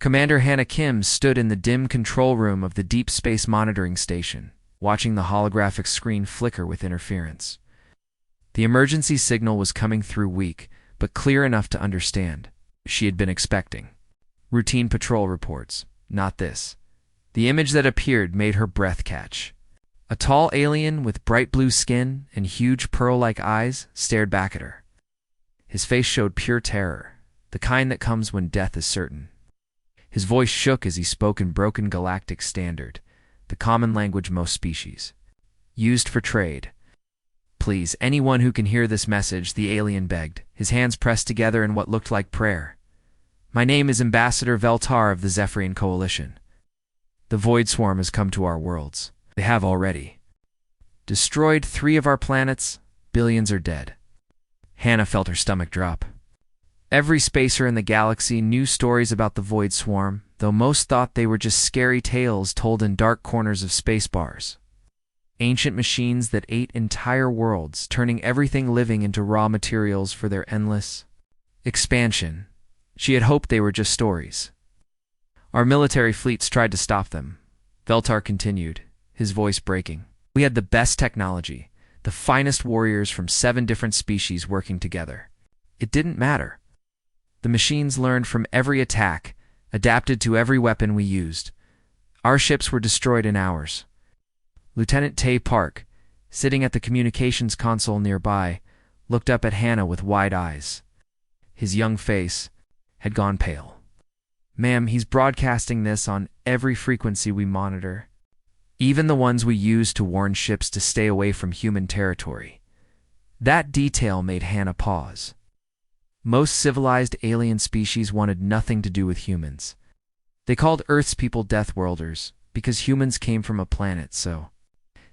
Commander Hannah Kim stood in the dim control room of the Deep Space Monitoring Station, watching the holographic screen flicker with interference. The emergency signal was coming through weak, but clear enough to understand. She had been expecting routine patrol reports, not this. The image that appeared made her breath catch. A tall alien with bright blue skin and huge pearl-like eyes stared back at her. His face showed pure terror, the kind that comes when death is certain. His voice shook as he spoke in broken galactic standard, the common language most species used for trade. "Please, anyone who can hear this message," the alien begged, his hands pressed together in what looked like prayer. "My name is Ambassador Veltar of the Zephyrian Coalition. The Void Swarm has come to our worlds. They have already destroyed 3 of our planets. Billions are dead." Hannah felt her stomach drop. Every spacer in the galaxy knew stories about the Void Swarm, though most thought they were just scary tales told in dark corners of space bars. Ancient machines that ate entire worlds, turning everything living into raw materials for their endless expansion. She had hoped they were just stories. "Our military fleets tried to stop them," Veltar continued, his voice breaking. "We had the best technology, the finest warriors from 7 different species working together. It didn't matter. The machines learned from every attack, adapted to every weapon we used. Our ships were destroyed in hours." Lieutenant Tay Park, sitting at the communications console nearby, looked up at Hannah with wide eyes. His young face had gone pale. "Ma'am, he's broadcasting this on every frequency we monitor, even the ones we use to warn ships to stay away from human territory." That detail made Hannah pause. Most civilized alien species wanted nothing to do with humans. They called Earth's people Deathworlders because humans came from a planet so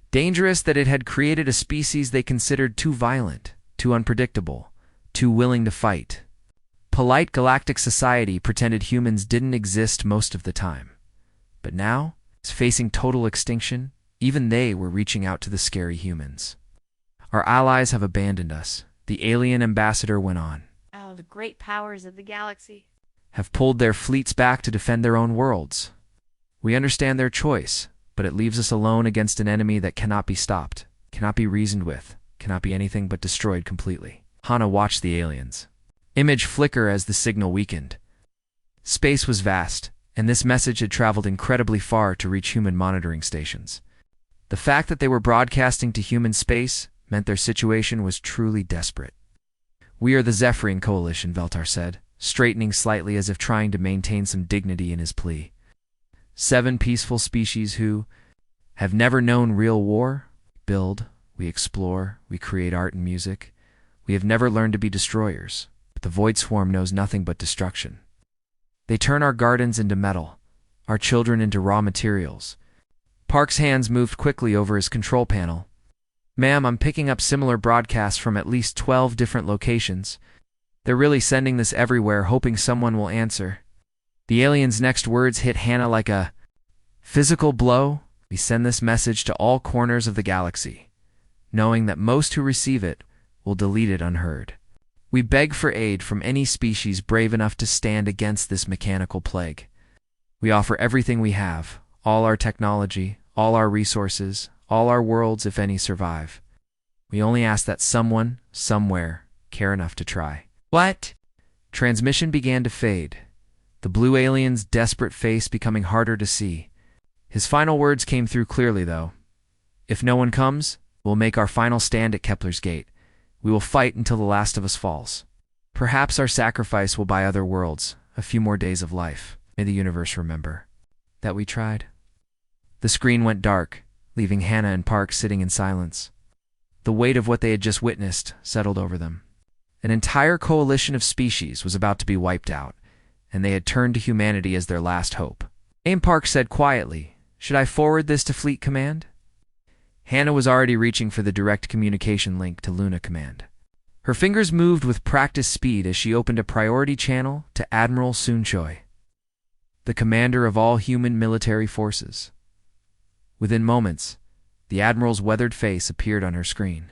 dangerous that it had created a species they considered too violent, too unpredictable, too willing to fight. Polite galactic society pretended humans didn't exist most of the time. But now, facing total extinction, even they were reaching out to the scary humans. "Our allies have abandoned us," the alien ambassador went on. "Oh, the great powers of the galaxy "Have pulled their fleets back to defend their own worlds. We understand their choice, but it leaves us alone against an enemy that cannot be stopped, cannot be reasoned with, cannot be anything but destroyed completely." Hannah watched the aliens' image flicker as the signal weakened. Space was vast, and this message had traveled incredibly far to reach human monitoring stations. The fact that they were broadcasting to human space meant their situation was truly desperate. "We are the Zephyrian Coalition," Veltar said, straightening slightly as if trying to maintain some dignity in his plea. 7 peaceful species who have never known real war. Build, we explore, we create art and music. We have never learned to be destroyers. But the Void Swarm knows nothing but destruction. They turn our gardens into metal, our children into raw materials. Park's hands moved quickly over his control panel. "Ma'am, I'm picking up similar broadcasts from at least 12 different locations. They're really sending this everywhere, hoping someone will answer." The alien's next words hit Hannah like a physical blow. "We send this message to all corners of the galaxy, knowing that most who receive it will delete it unheard. We beg for aid from any species brave enough to stand against this mechanical plague. We offer everything we have, all our technology, all our resources, all our worlds if any survive. We only ask that someone, somewhere, care enough to try." "What?" Transmission began to fade, the blue alien's desperate face becoming harder to see. His final words came through clearly, though. "If no one comes, we'll make our final stand at Kepler's gate. We will fight until the last of us falls. Perhaps our sacrifice will buy other worlds a few more days of life. May the universe remember that we tried." The screen went dark, leaving Hannah and Park sitting in silence. The weight of what they had just witnessed settled over them. An entire coalition of species was about to be wiped out, and they had turned to humanity as their last hope. Park said quietly, "Should I forward this to Fleet Command?" Hannah was already reaching for the direct communication link to Luna Command. Her fingers moved with practiced speed as she opened a priority channel to Admiral Sunchoi, the commander of all human military forces. Within moments, the Admiral's weathered face appeared on her screen.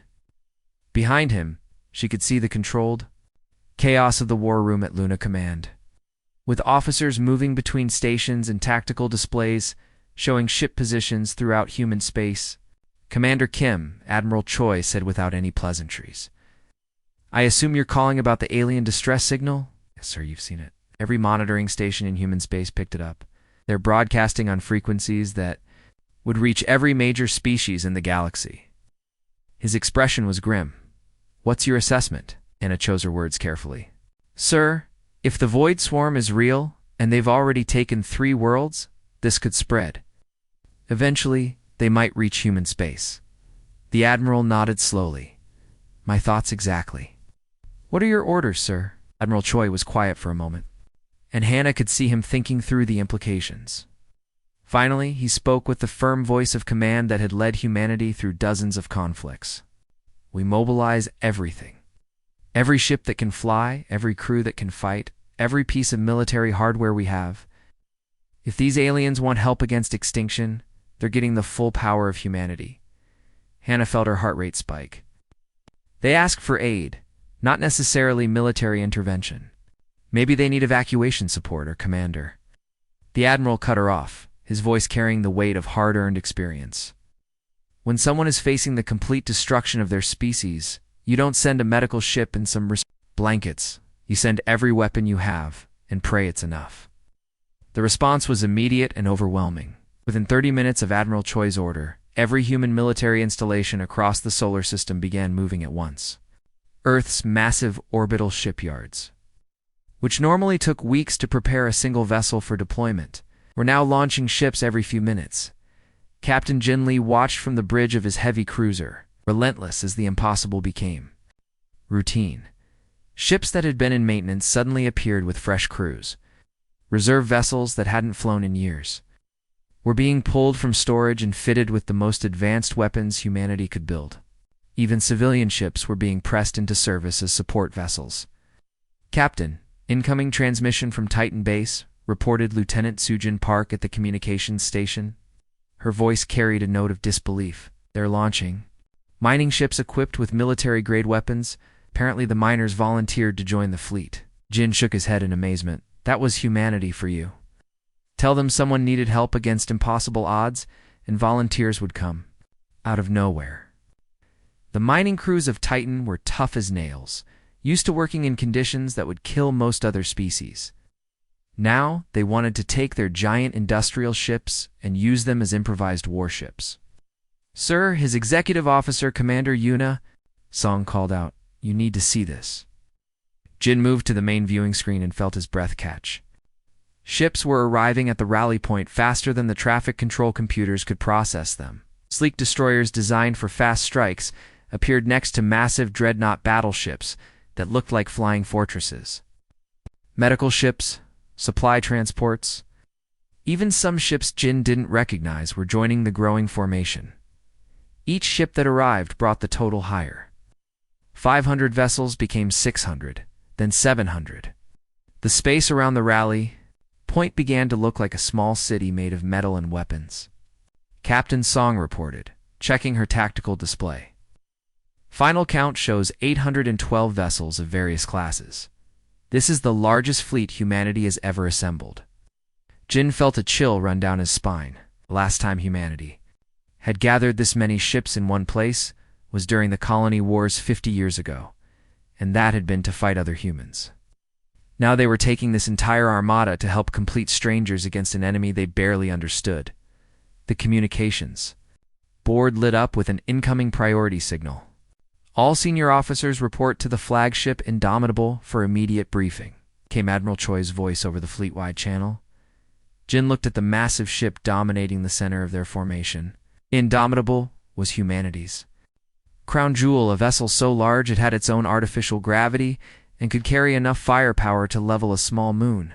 Behind him, she could see the controlled chaos of the war room at Luna Command. with officers moving between stations and tactical displays showing ship positions throughout human space. Commander Kim, Admiral Choi, said without any pleasantries. "I assume you're calling about the alien distress signal?" "Yes, sir, you've seen it. Every monitoring station in human space picked it up. They're broadcasting on frequencies that would reach every major species in the galaxy." His expression was grim. "What's your assessment?" Anna chose her words carefully. "Sir, if the Void Swarm is real, and they've already taken 3 worlds, this could spread. Eventually, they might reach human space." The Admiral nodded slowly. "My thoughts exactly." "What are your orders, sir?" Admiral Choi was quiet for a moment, and Hannah could see him thinking through the implications. Finally, he spoke with the firm voice of command that had led humanity through dozens of conflicts. "We mobilize everything. Every ship that can fly, every crew that can fight, every piece of military hardware we have. If these aliens want help against extinction, they're getting the full power of humanity." Hannah felt her heart rate spike. "They ask for aid, not necessarily military intervention. Maybe they need evacuation support or commander." The Admiral cut her off, his voice carrying the weight of hard-earned experience. "When someone is facing the complete destruction of their species, you don't send a medical ship and some blankets. You send every weapon you have and pray it's enough." The response was immediate and overwhelming. Within 30 minutes of Admiral Choi's order, every human military installation across the solar system began moving at once. Earth's massive orbital shipyards, which normally took weeks to prepare a single vessel for deployment, were now launching ships every few minutes. Captain Jin Lee watched from the bridge of his heavy cruiser, relentless as the impossible became routine. Ships that had been in maintenance suddenly appeared with fresh crews. Reserve vessels that hadn't flown in years were being pulled from storage and fitted with the most advanced weapons humanity could build. Even civilian ships were being pressed into service as support vessels. "Captain, incoming transmission from Titan Base," reported Lieutenant Sujin Park at the communications station. Her voice carried a note of disbelief. "They're launching mining ships equipped with military-grade weapons. Apparently the miners volunteered to join the fleet." Jin shook his head in amazement. "That was humanity for you. Tell them someone needed help against impossible odds, and volunteers would come. Out of nowhere." The mining crews of Titan were tough as nails, used to working in conditions that would kill most other species. Now, they wanted to take their giant industrial ships and use them as improvised warships. "Sir, His Executive Officer Commander Yuna," Song called out. "You need to see this." Jin moved to the main viewing screen and felt his breath catch. Ships were arriving at the rally point faster than the traffic control computers could process them. Sleek destroyers designed for fast strikes appeared next to massive dreadnought battleships that looked like flying fortresses. Medical ships, supply transports, even some ships Jin didn't recognize were joining the growing formation. Each ship that arrived brought the total higher. 500 vessels became 600, then 700. The space around the rally point began to look like a small city made of metal and weapons. Captain Song reported, checking her tactical display. Final count shows 812 vessels of various classes. This is the largest fleet humanity has ever assembled. Jin felt a chill run down his spine. The last time humanity had gathered this many ships in one place was during the colony wars 50 years ago, and that had been to fight other humans. Now they were taking this entire armada to help complete strangers against an enemy they barely understood. The communications board lit up with an incoming priority signal. "All senior officers report to the flagship Indomitable for immediate briefing," came Admiral Choi's voice over the fleet-wide channel. Jin looked at the massive ship dominating the center of their formation. Indomitable was humanity's crown jewel, a vessel so large it had its own artificial gravity and could carry enough firepower to level a small moon.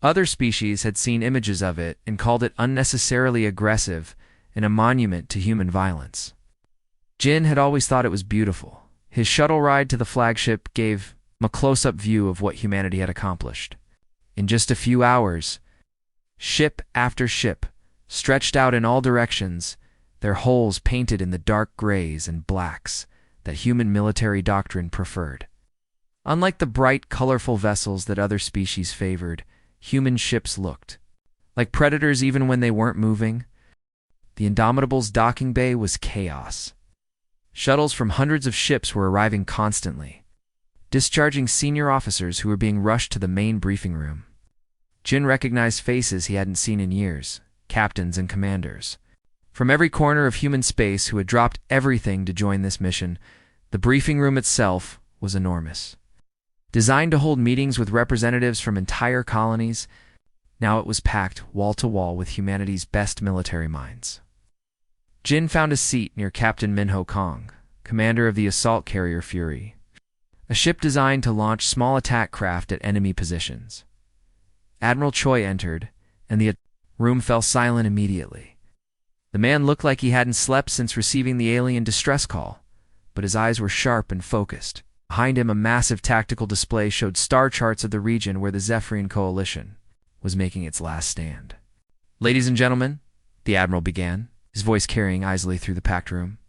Other species had seen images of it and called it unnecessarily aggressive and a monument to human violence. Jin had always thought it was beautiful. His shuttle ride to the flagship gave him a close-up view of what humanity had accomplished. In just a few hours, ship after ship stretched out in all directions, their hulls painted in the dark grays and blacks that human military doctrine preferred. Unlike the bright, colorful vessels that other species favored, human ships looked. Like predators even when they weren't moving. The Indomitable's docking bay was chaos. Shuttles from hundreds of ships were arriving constantly, discharging senior officers who were being rushed to the main briefing room. Jin recognized faces he hadn't seen in years, captains and commanders. From every corner of human space who had dropped everything to join this mission, the briefing room itself was enormous. Designed to hold meetings with representatives from entire colonies, now it was packed wall to wall with humanity's best military minds. Jin found a seat near Captain Minho Kong, commander of the assault carrier Fury, a ship designed to launch small attack craft at enemy positions. Admiral Choi entered, and the room fell silent immediately. The man looked like he hadn't slept since receiving the alien distress call, but his eyes were sharp and focused. Behind him, a massive tactical display showed star charts of the region where the Zephyrian Coalition was making its last stand. "Ladies and gentlemen," the Admiral began, his voice carrying easily through the packed room.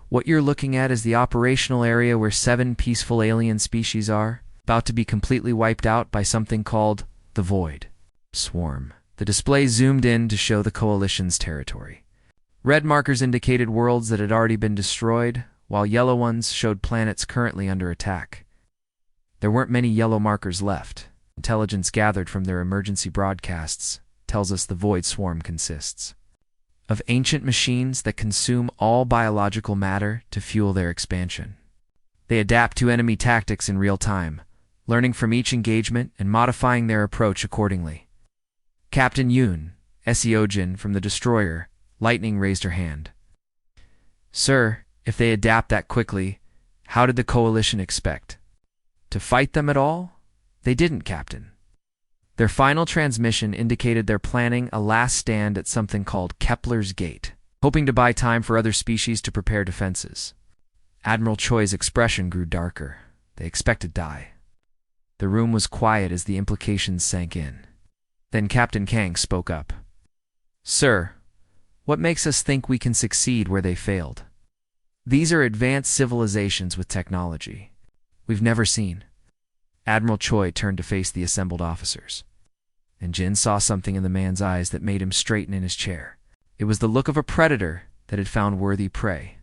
"What you're looking at is the operational area where 7 peaceful alien species are about to be completely wiped out by something called the Void Swarm." The display zoomed in to show the Coalition's territory. Red markers indicated worlds that had already been destroyed, while yellow ones showed planets currently under attack. There weren't many yellow markers left. Intelligence gathered from their emergency broadcasts tells us the Void Swarm consists of ancient machines that consume all biological matter to fuel their expansion. They adapt to enemy tactics in real time, learning from each engagement and modifying their approach accordingly. Captain Yoon, Seojin from the destroyer, Lightning raised her hand. "Sir, if they adapt that quickly, how did the Coalition expect to fight them at all?" "They didn't, Captain. Their final transmission indicated they're planning a last stand at something called Kepler's Gate, hoping to buy time for other species to prepare defenses." Admiral Choi's expression grew darker. They expect to die. The room was quiet as the implications sank in. Then Captain Kang spoke up. "Sir, what makes us think we can succeed where they failed? These are advanced civilizations with technology we've never seen." Admiral Choi turned to face the assembled officers, and Jin saw something in the man's eyes that made him straighten in his chair. It was the look of a predator that had found worthy prey.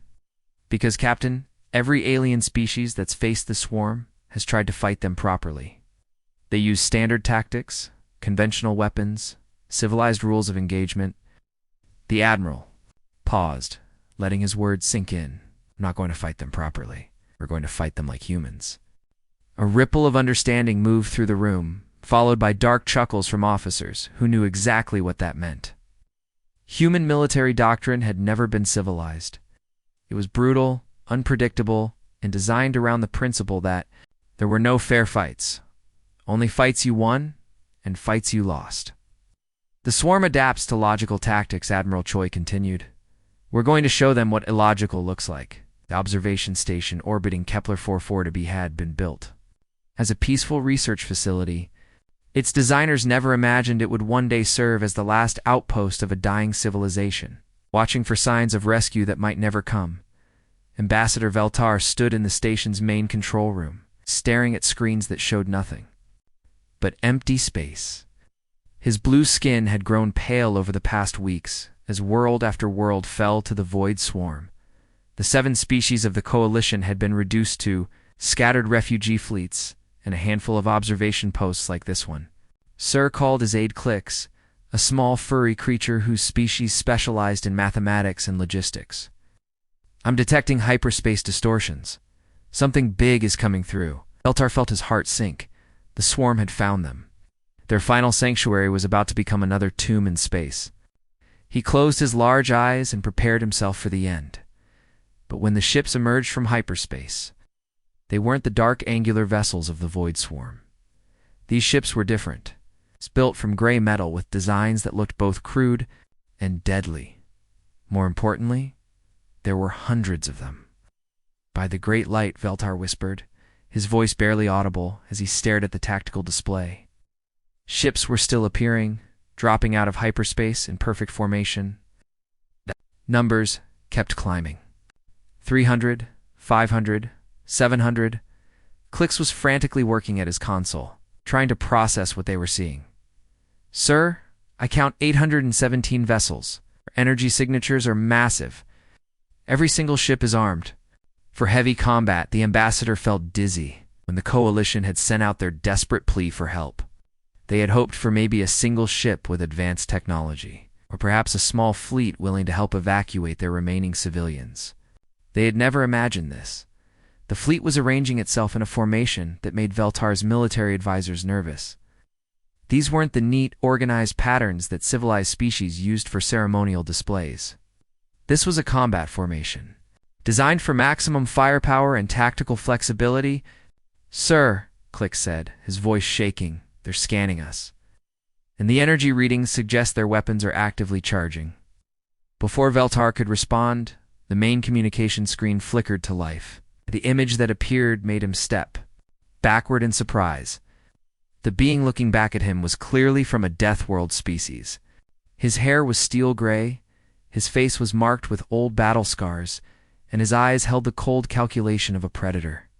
"Because, Captain, every alien species that's faced the swarm has tried to fight them properly. They use standard tactics, conventional weapons, civilized rules of engagement." The Admiral paused, letting his words sink in. "I'm not going to fight them properly. We're going to fight them like humans." A ripple of understanding moved through the room, followed by dark chuckles from officers who knew exactly what that meant. Human military doctrine had never been civilized. It was brutal, unpredictable, and designed around the principle that there were no fair fights, only fights you won and fights you lost. "The swarm adapts to logical tactics," Admiral Choi continued. "We're going to show them what illogical looks like." The observation station orbiting Kepler 44 to be had been built. As a peaceful research facility, its designers never imagined it would one day serve as the last outpost of a dying civilization, watching for signs of rescue that might never come. Ambassador Veltar stood in the station's main control room, staring at screens that showed nothing but empty space. His blue skin had grown pale over the past weeks as world after world fell to the Void Swarm. The 7 species of the Coalition had been reduced to scattered refugee fleets and a handful of observation posts like this one. Sir called his aide Clix, a small furry creature whose species specialized in mathematics and logistics. "I'm detecting hyperspace distortions. Something big is coming through." Veltar felt his heart sink. The swarm had found them. Their final sanctuary was about to become another tomb in space. He closed his large eyes and prepared himself for the end. But when the ships emerged from hyperspace, they weren't the dark angular vessels of the Void Swarm. These ships were different, built from gray metal with designs that looked both crude and deadly. More importantly, there were hundreds of them. "By the great light," Veltar whispered, his voice barely audible as he stared at the tactical display. Ships were still appearing, dropping out of hyperspace in perfect formation. The numbers kept climbing. 300, 500, 700. Clix was frantically working at his console, trying to process what they were seeing. Sir, I count 817 vessels. Our energy signatures are massive. Every single ship is armed. For heavy combat, the ambassador felt dizzy when the coalition had sent out their desperate plea for help. They had hoped for maybe a single ship with advanced technology, or perhaps a small fleet willing to help evacuate their remaining civilians. They had never imagined this. The fleet was arranging itself in a formation that made Veltar's military advisors nervous. These weren't the neat, organized patterns that civilized species used for ceremonial displays. This was a combat formation, designed for maximum firepower and tactical flexibility. Sir, Click said, his voice shaking, they're scanning us. And the energy readings suggest their weapons are actively charging. Before Veltar could respond, the main communication screen flickered to life. The image that appeared made him step backward in surprise. The being looking back at him was clearly from a Deathworld species. His hair was steel gray, his face was marked with old battle scars, and his eyes held the cold calculation of a predator.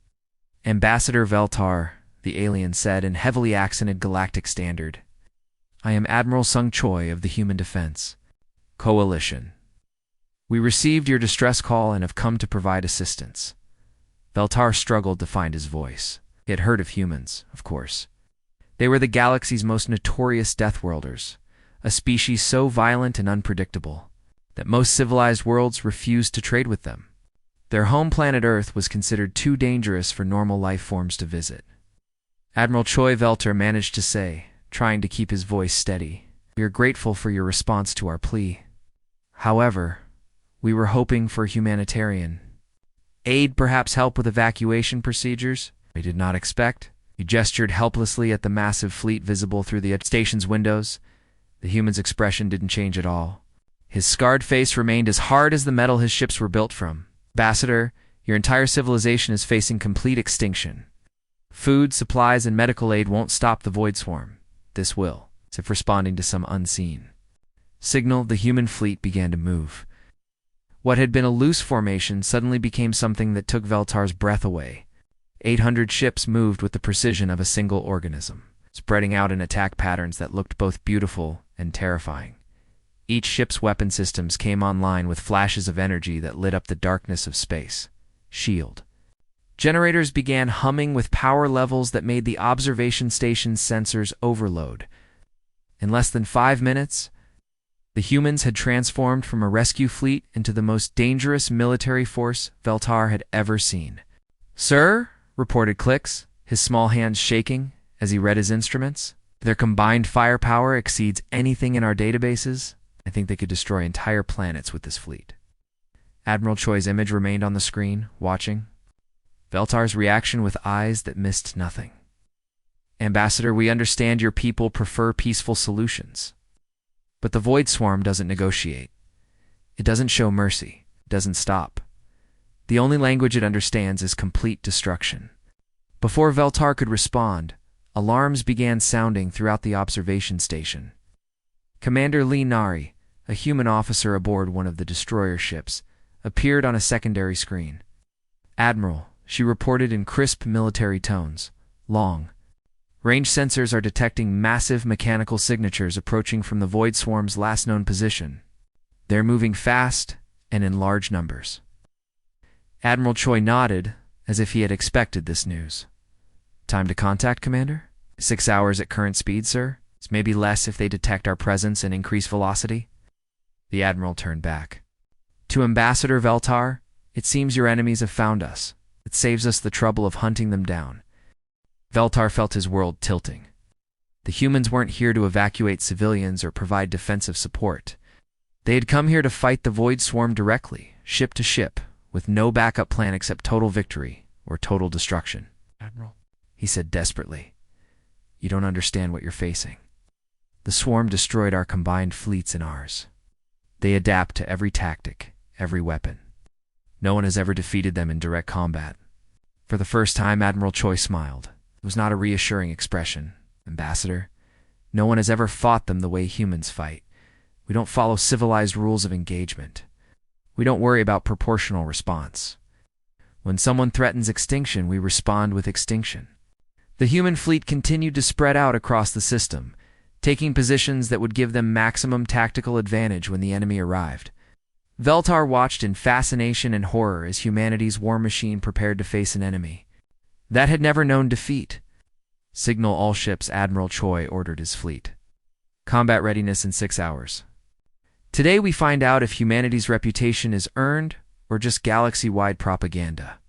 Ambassador Veltar, the alien said in heavily accented galactic standard. I am Admiral Sung Choi of the Human Defense Coalition. We received your distress call and have come to provide assistance. Veltar struggled to find his voice. He had heard of humans, of course. They were the galaxy's most notorious Deathworlders, a species so violent and unpredictable that most civilized worlds refused to trade with them. Their home planet Earth was considered too dangerous for normal life forms to visit. Admiral Choi Veltar managed to say, trying to keep his voice steady, "We are grateful for your response to our plea. However, we were hoping for humanitarian aid, perhaps help with evacuation procedures. We did not expect." He gestured helplessly at the massive fleet visible through the station's windows. The human's expression didn't change at all. His scarred face remained as hard as the metal his ships were built from. Ambassador, your entire civilization is facing complete extinction. Food, supplies, and medical aid won't stop the void swarm. This will, as if responding to some unseen signal. The human fleet began to move. What had been a loose formation suddenly became something that took Veltar's breath away. 800 ships moved with the precision of a single organism, spreading out in attack patterns that looked both beautiful and terrifying. Each ship's weapon systems came online with flashes of energy that lit up the darkness of space. Shield generators began humming with power levels that made the observation station's sensors overload. In less than 5 minutes, the humans had transformed from a rescue fleet into the most dangerous military force Veltar had ever seen. "Sir," reported Clix, his small hands shaking as he read his instruments, "their combined firepower exceeds anything in our databases. I think they could destroy entire planets with this fleet." Admiral Choi's image remained on the screen, watching. Veltar's reaction with eyes that missed nothing. "Ambassador, we understand your people prefer peaceful solutions. But the Void Swarm doesn't negotiate. It doesn't show mercy. It doesn't stop. The only language it understands is complete destruction." Before Veltar could respond, alarms began sounding throughout the observation station. Commander Lee Nari, a human officer aboard one of the destroyer ships, appeared on a secondary screen. "Admiral," she reported in crisp military tones, "long range sensors are detecting massive mechanical signatures approaching from the Void Swarm's last known position. They're moving fast and in large numbers." Admiral Choi nodded, as if he had expected this news. "Time to contact, Commander?" 6 hours at current speed, sir. It's maybe less if they detect our presence and increase velocity." The Admiral turned back. "To Ambassador Veltar, it seems your enemies have found us. It saves us the trouble of hunting them down." Veltar felt his world tilting. The humans weren't here to evacuate civilians or provide defensive support. They had come here to fight the Void Swarm directly, ship to ship, with no backup plan except total victory or total destruction. "Admiral," he said desperately, "you don't understand what you're facing. The Swarm destroyed our combined fleets and ours. They adapt to every tactic, every weapon. No one has ever defeated them in direct combat." For the first time, Admiral Choi smiled. It was not a reassuring expression. "Ambassador, no one has ever fought them the way humans fight. We don't follow civilized rules of engagement. We don't worry about proportional response. When someone threatens extinction, we respond with extinction." The human fleet continued to spread out across the system, taking positions that would give them maximum tactical advantage when the enemy arrived. Veltar watched in fascination and horror as humanity's war machine prepared to face an enemy that had never known defeat. Signal all ships, Admiral Choi ordered his fleet. Combat readiness in 6 hours. Today we find out if humanity's reputation is earned or just galaxy-wide propaganda.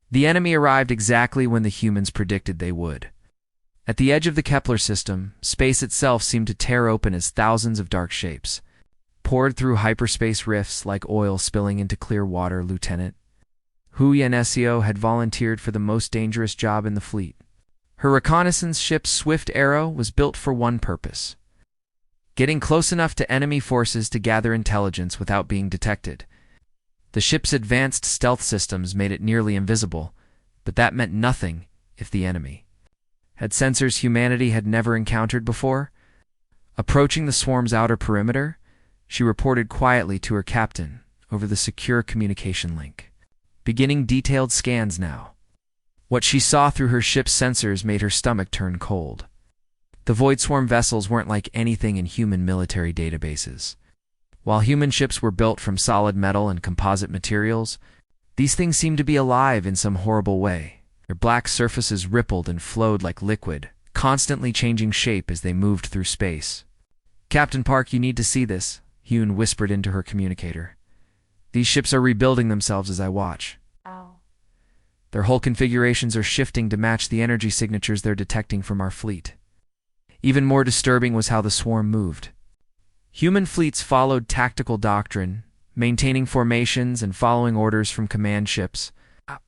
The enemy arrived exactly when the humans predicted they would. At the edge of the Kepler system, space itself seemed to tear open as thousands of dark shapes poured through hyperspace rifts like oil spilling into clear water. Lieutenant Hu Yanesio had volunteered for the most dangerous job in the fleet. Her reconnaissance ship Swift Arrow was built for one purpose: getting close enough to enemy forces to gather intelligence without being detected. The ship's advanced stealth systems made it nearly invisible, but that meant nothing if the enemy had sensors humanity had never encountered before. Approaching the swarm's outer perimeter, she reported quietly to her captain over the secure communication link, beginning detailed scans now. What she saw through her ship's sensors made her stomach turn cold. The Void Swarm vessels weren't like anything in human military databases. While human ships were built from solid metal and composite materials, these things seemed to be alive in some horrible way. Their black surfaces rippled and flowed like liquid, constantly changing shape as they moved through space. "Captain Park, you need to see this," Hyun whispered into her communicator. "These ships are rebuilding themselves as I watch. Oh. Their whole configurations are shifting to match the energy signatures they're detecting from our fleet." Even more disturbing was how the swarm moved. Human fleets followed tactical doctrine, maintaining formations and following orders from command ships,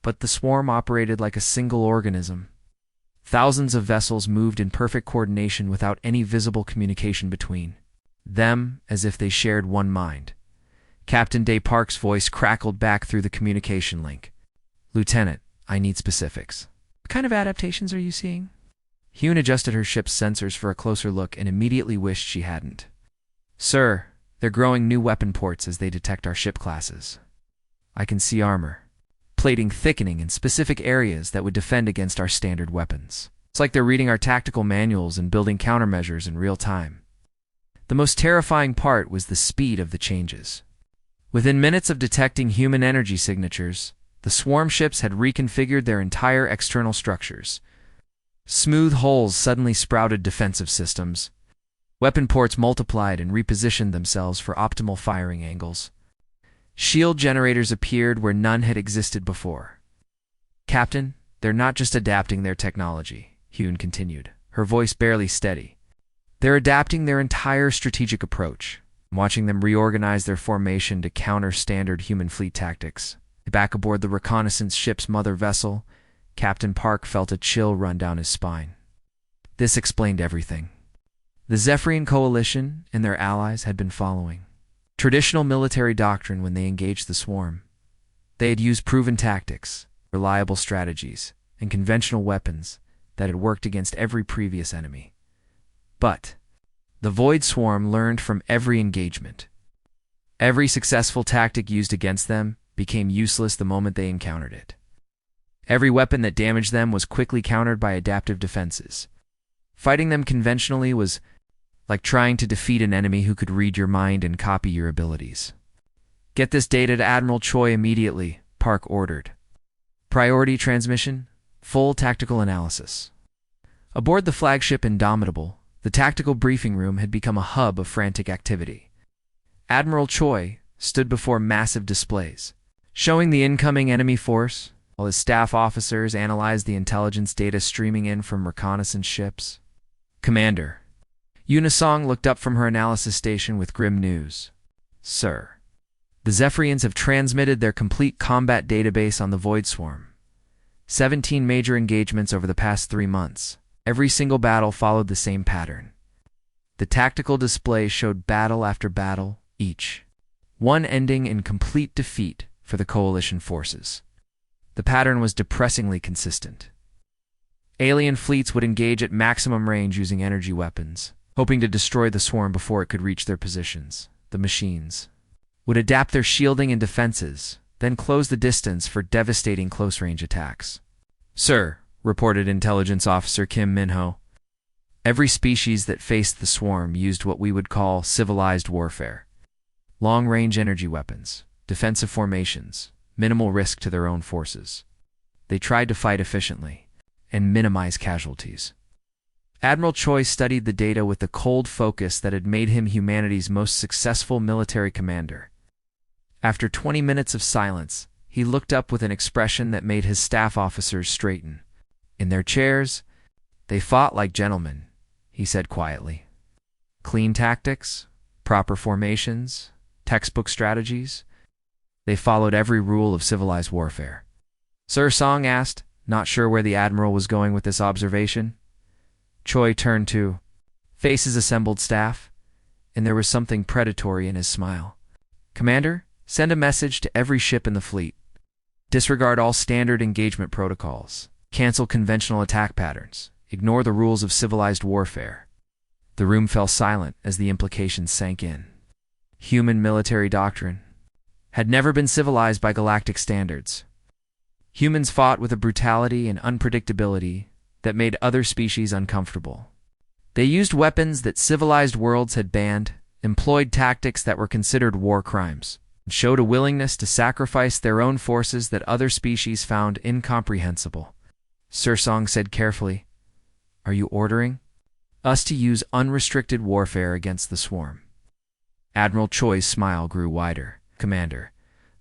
but the swarm operated like a single organism. Thousands of vessels moved in perfect coordination without any visible communication between them, as if they shared one mind. Captain Day Park's voice crackled back through the communication link. "Lieutenant, I need specifics. What kind of adaptations are you seeing?" Hyun adjusted her ship's sensors for a closer look and immediately wished she hadn't. "Sir, they're growing new weapon ports as they detect our ship classes. I can see armor plating thickening in specific areas that would defend against our standard weapons. It's like they're reading our tactical manuals and building countermeasures in real time." The most terrifying part was the speed of the changes. Within minutes of detecting human energy signatures, the swarm ships had reconfigured their entire external structures. Smooth holes suddenly sprouted defensive systems. Weapon ports multiplied and repositioned themselves for optimal firing angles. Shield generators appeared where none had existed before. "Captain, they're not just adapting their technology," Hyun continued, her voice barely steady. "They're adapting their entire strategic approach." Watching them reorganize their formation to counter standard human fleet tactics. Back aboard the reconnaissance ship's mother vessel, Captain Park felt a chill run down his spine. This explained everything. The Zephyrian Coalition and their allies had been following traditional military doctrine when they engaged the swarm. They had used proven tactics, reliable strategies, and conventional weapons that had worked against every previous enemy. But the Void Swarm learned from every engagement. Every successful tactic used against them became useless the moment they encountered it. Every weapon that damaged them was quickly countered by adaptive defenses. Fighting them conventionally was like trying to defeat an enemy who could read your mind and copy your abilities. "Get this data to Admiral Choi immediately," Park ordered. Priority transmission, full tactical analysis. Aboard the flagship Indomitable, the tactical briefing room had become a hub of frantic activity. Admiral Choi stood before massive displays, showing the incoming enemy force, while his staff officers analyzed the intelligence data streaming in from reconnaissance ships. "Commander." Unisong looked up from her analysis station with grim news. "Sir, the Zephyrians have transmitted their complete combat database on the Void Swarm. 17 major engagements over the past 3 months. Every single battle followed the same pattern. The tactical display showed battle after battle, each one ending in complete defeat for the Coalition forces. The pattern was depressingly consistent. Alien fleets would engage at maximum range using energy weapons, hoping to destroy the swarm before it could reach their positions. The machines would adapt their shielding and defenses, then close the distance for devastating close-range attacks. "Sir," reported Intelligence Officer Kim Minho, Every species that faced the swarm used what we would call civilized warfare. Long-range energy weapons, defensive formations, minimal risk to their own forces. They tried to fight efficiently and minimize casualties. Admiral Choi studied the data with the cold focus that had made him humanity's most successful military commander. After 20 minutes of silence, he looked up with an expression that made his staff officers straighten. In their chairs, they fought like gentlemen, he said quietly. Clean tactics, proper formations, textbook strategies. They followed every rule of civilized warfare. Sir Song asked, not sure where the Admiral was going with this observation. Choi turned to face his assembled staff, and there was something predatory in his smile. Commander, send a message to every ship in the fleet. Disregard all standard engagement protocols. Cancel conventional attack patterns. Ignore the rules of civilized warfare. The room fell silent as the implications sank in. Human military doctrine had never been civilized by galactic standards. Humans fought with a brutality and unpredictability that made other species uncomfortable. They used weapons that civilized worlds had banned, employed tactics that were considered war crimes, and showed a willingness to sacrifice their own forces that other species found incomprehensible. Sir Song said carefully, "Are you ordering us to use unrestricted warfare against the swarm?" Admiral Choi's smile grew wider. Commander,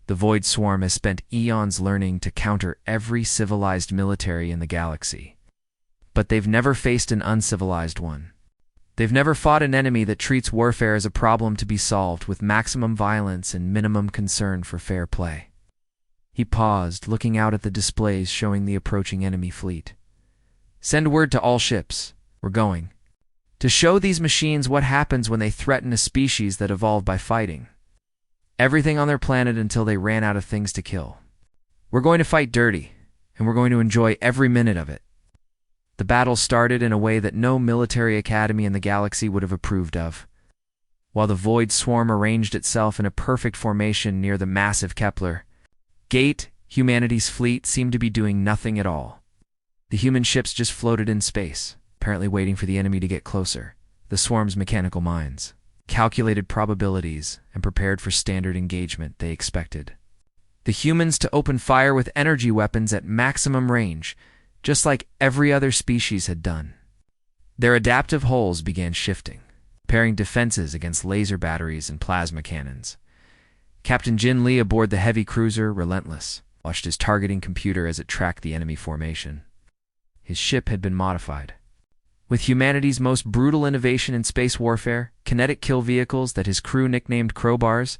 the Void Swarm has spent eons learning to counter every civilized military in the galaxy. But they've never faced an uncivilized one. They've never fought an enemy that treats warfare as a problem to be solved with maximum violence and minimum concern for fair play. He paused, looking out at the displays showing the approaching enemy fleet. Send word to all ships. We're going to show these machines what happens when they threaten a species that evolved by fighting everything on their planet until they ran out of things to kill. We're going to fight dirty, and we're going to enjoy every minute of it. The battle started in a way that no military academy in the galaxy would have approved of. While the Void Swarm arranged itself in a perfect formation near the massive Kepler Gate, humanity's fleet seemed to be doing nothing at all. The human ships just floated in space, apparently waiting for the enemy to get closer. The swarm's mechanical minds calculated probabilities and prepared for standard engagement they expected. The humans to open fire with energy weapons at maximum range, just like every other species had done. Their adaptive hulls began shifting, preparing defenses against laser batteries and plasma cannons. Captain Jin Lee aboard the heavy cruiser, Relentless, watched his targeting computer as it tracked the enemy formation. His ship had been modified. With humanity's most brutal innovation in space warfare, kinetic kill vehicles that his crew nicknamed crowbars,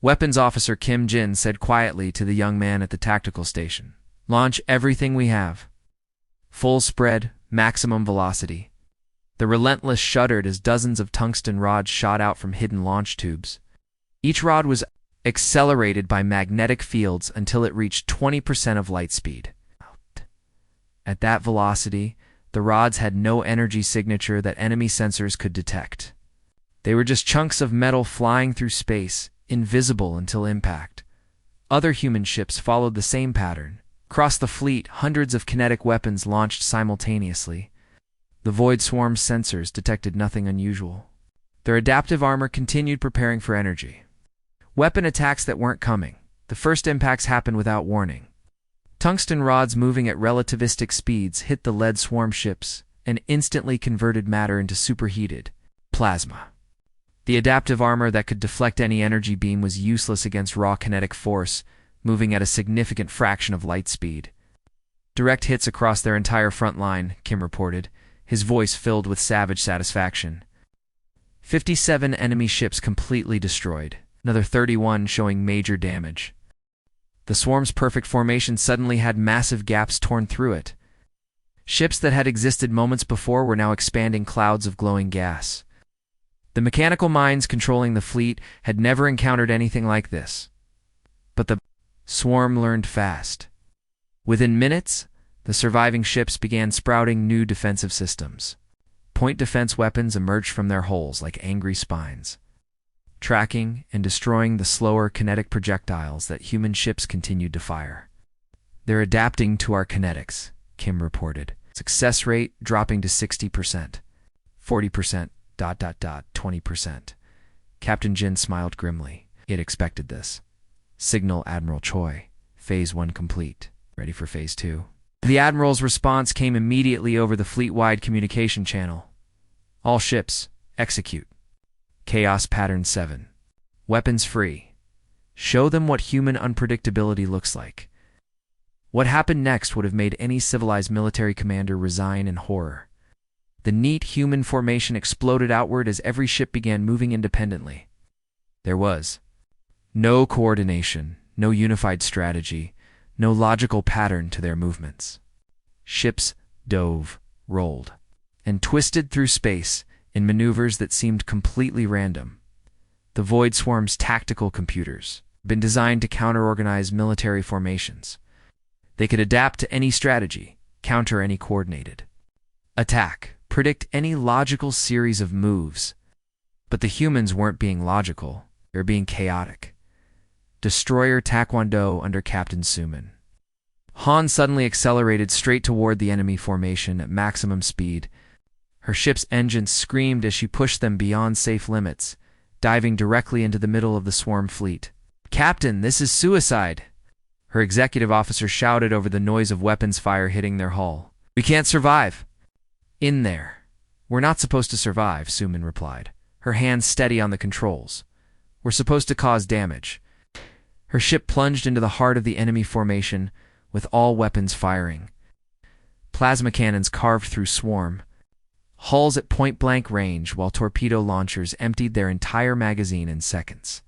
Weapons Officer Kim Jin said quietly to the young man at the tactical station, "Launch everything we have. Full spread, maximum velocity." The Relentless shuddered as dozens of tungsten rods shot out from hidden launch tubes. Each rod was accelerated by magnetic fields until it reached 20% of light speed. At that velocity, the rods had no energy signature that enemy sensors could detect. They were just chunks of metal flying through space, invisible until impact. Other human ships followed the same pattern. Across the fleet, hundreds of kinetic weapons launched simultaneously. The Void Swarm's sensors detected nothing unusual. Their adaptive armor continued preparing for energy. Weapon attacks that weren't coming. The first impacts happened without warning. Tungsten rods moving at relativistic speeds hit the lead swarm ships and instantly converted matter into superheated plasma. The adaptive armor that could deflect any energy beam was useless against raw kinetic force, moving at a significant fraction of light speed. Direct hits across their entire front line, Kim reported, his voice filled with savage satisfaction. 57 enemy ships completely destroyed, another 31 showing major damage. The swarm's perfect formation suddenly had massive gaps torn through it. Ships that had existed moments before were now expanding clouds of glowing gas. The mechanical minds controlling the fleet had never encountered anything like this. But the swarm learned fast. Within minutes, the surviving ships began sprouting new defensive systems. Point defense weapons emerged from their holes like angry spines, tracking and destroying the slower kinetic projectiles that human ships continued to fire. "They're adapting to our kinetics," Kim reported. Success rate dropping to 60%. 40%, 20%. Captain Jin smiled grimly. He had expected this. Signal Admiral Choi. Phase 1 complete. Ready for Phase 2. The Admiral's response came immediately over the fleet-wide communication channel. All ships, execute. Chaos Pattern 7. Weapons free. Show them what human unpredictability looks like. What happened next would have made any civilized military commander resign in horror. The neat human formation exploded outward as every ship began moving independently. There was no coordination, no unified strategy, no logical pattern to their movements. Ships dove, rolled, and twisted through space in maneuvers that seemed completely random. The Void Swarm's tactical computers had been designed to counter-organize military formations. They could adapt to any strategy, counter any coordinated attack, predict any logical series of moves. But the humans weren't being logical, they were being chaotic. Destroyer Taekwondo under Captain Suman. Han suddenly accelerated straight toward the enemy formation at maximum speed. Her ship's engines screamed as she pushed them beyond safe limits, diving directly into the middle of the swarm fleet. "Captain, this is suicide!" Her executive officer shouted over the noise of weapons fire hitting their hull. "We can't survive!" "In there. We're not supposed to survive," Suman replied, her hands steady on the controls. "We're supposed to cause damage." Her ship plunged into the heart of the enemy formation, with all weapons firing. Plasma cannons carved through swarm, hulls at point-blank range, while torpedo launchers emptied their entire magazine in seconds.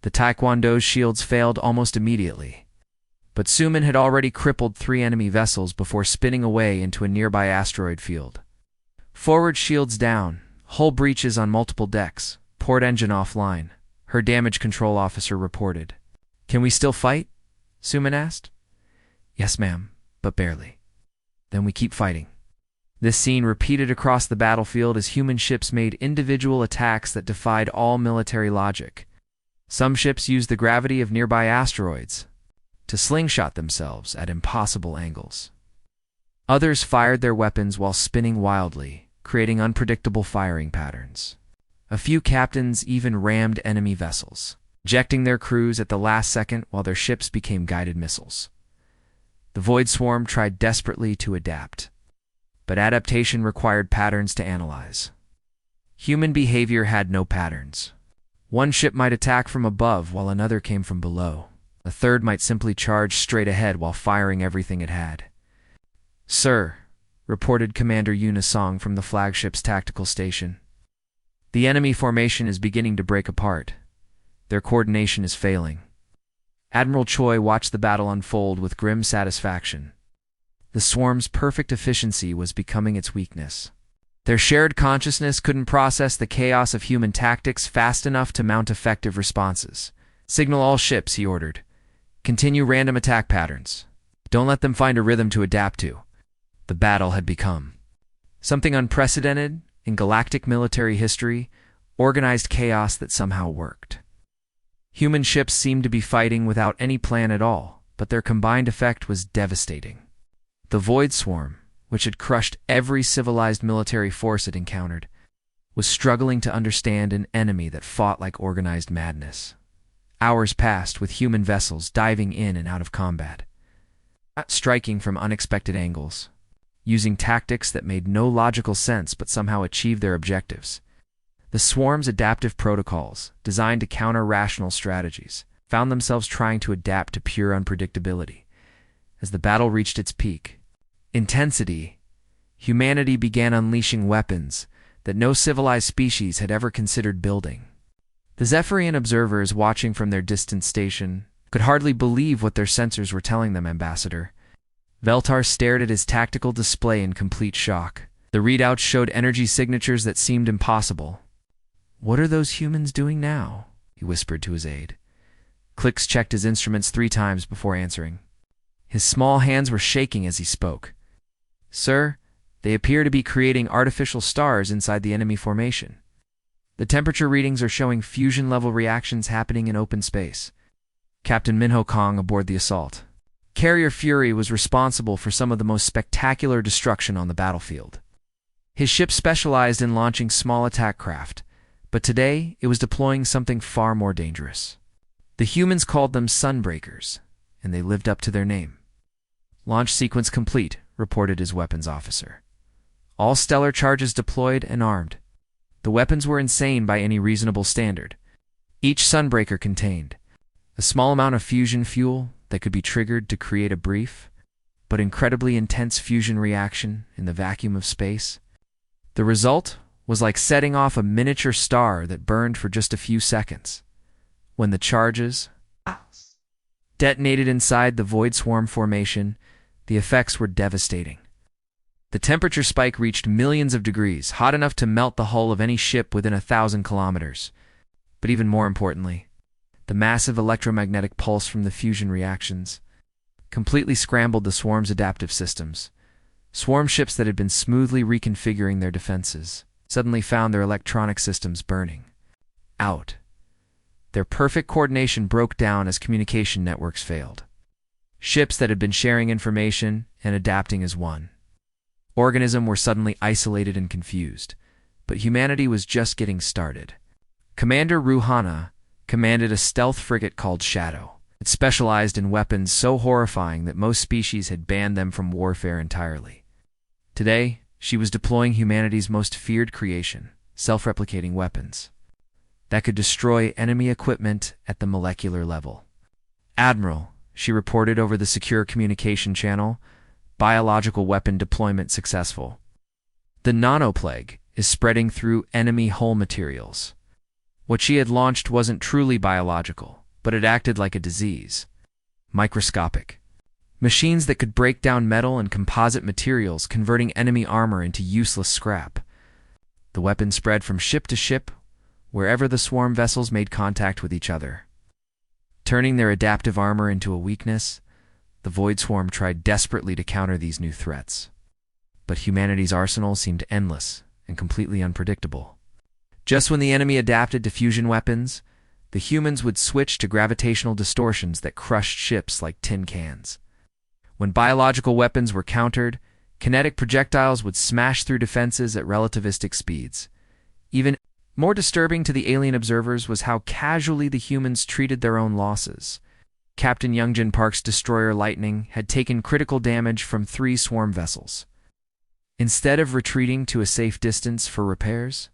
The Taekwondo's shields failed almost immediately, but Suman had already crippled 3 enemy vessels before spinning away into a nearby asteroid field. Forward shields down, hull breaches on multiple decks, port engine offline, her damage control officer reported. "Can we still fight?" Suman asked. "Yes, ma'am, but barely." "Then we keep fighting." This scene repeated across the battlefield as human ships made individual attacks that defied all military logic. Some ships used the gravity of nearby asteroids to slingshot themselves at impossible angles. Others fired their weapons while spinning wildly, creating unpredictable firing patterns. A few captains even rammed enemy vessels, ejecting their crews at the last second while their ships became guided missiles. The Void Swarm tried desperately to adapt, but adaptation required patterns to analyze. Human behavior had no patterns. One ship might attack from above while another came from below. A third might simply charge straight ahead while firing everything it had. "Sir," reported Commander Unisong from the flagship's tactical station, "the enemy formation is beginning to break apart. Their coordination is failing." Admiral Choi watched the battle unfold with grim satisfaction. The swarm's perfect efficiency was becoming its weakness. Their shared consciousness couldn't process the chaos of human tactics fast enough to mount effective responses. "Signal all ships," he ordered. "Continue random attack patterns. Don't let them find a rhythm to adapt to." The battle had become something unprecedented in galactic military history, organized chaos that somehow worked. Human ships seemed to be fighting without any plan at all, but their combined effect was devastating. The Void Swarm, which had crushed every civilized military force it encountered, was struggling to understand an enemy that fought like organized madness. Hours passed with human vessels diving in and out of combat, striking from unexpected angles, using tactics that made no logical sense but somehow achieved their objectives. The swarm's adaptive protocols, designed to counter rational strategies, found themselves trying to adapt to pure unpredictability. As the battle reached its peak intensity, humanity began unleashing weapons that no civilized species had ever considered building. The Zephyrian observers watching from their distant station could hardly believe what their sensors were telling them, Ambassador. Veltar stared at his tactical display in complete shock. The readouts showed energy signatures that seemed impossible. "What are those humans doing now?" he whispered to his aide. Klix checked his instruments 3 times before answering. His small hands were shaking as he spoke. "Sir, they appear to be creating artificial stars inside the enemy formation. The temperature readings are showing fusion-level reactions happening in open space." Captain Minho Kong aboard the Assault. Carrier Fury was responsible for some of the most spectacular destruction on the battlefield. His ship specialized in launching small attack craft, but today it was deploying something far more dangerous. The humans called them Sunbreakers, and they lived up to their name. "Launch sequence complete," reported his weapons officer. "All stellar charges deployed and armed." The weapons were insane by any reasonable standard. Each Sunbreaker contained a small amount of fusion fuel that could be triggered to create a brief, but incredibly intense fusion reaction in the vacuum of space. The result was like setting off a miniature star that burned for just a few seconds. When the charges detonated inside the Void Swarm formation, the effects were devastating. The temperature spike reached millions of degrees, hot enough to melt the hull of any ship within 1,000 kilometers. But even more importantly, the massive electromagnetic pulse from the fusion reactions completely scrambled the swarm's adaptive systems. Swarm ships that had been smoothly reconfiguring their defenses suddenly found their electronic systems burning out. Their perfect coordination broke down as communication networks failed. Ships that had been sharing information and adapting as one organism were suddenly isolated and confused, but humanity was just getting started. Commander Ruhana commanded a stealth frigate called Shadow. It specialized in weapons so horrifying that most species had banned them from warfare entirely. Today, she was deploying humanity's most feared creation, self-replicating weapons that could destroy enemy equipment at the molecular level. "Admiral," she reported over the secure communication channel, "biological weapon deployment successful. The nanoplague is spreading through enemy hull materials." What she had launched wasn't truly biological, but it acted like a disease. Microscopic. Machines that could break down metal and composite materials, converting enemy armor into useless scrap. The weapon spread from ship to ship, wherever the swarm vessels made contact with each other. Turning their adaptive armor into a weakness, the Void Swarm tried desperately to counter these new threats. But humanity's arsenal seemed endless and completely unpredictable. Just when the enemy adapted to fusion weapons, the humans would switch to gravitational distortions that crushed ships like tin cans. When biological weapons were countered, kinetic projectiles would smash through defenses at relativistic speeds. Even more disturbing to the alien observers was how casually the humans treated their own losses. Captain Youngjin Park's destroyer Lightning had taken critical damage from 3 swarm vessels. Instead of retreating to a safe distance for repairs,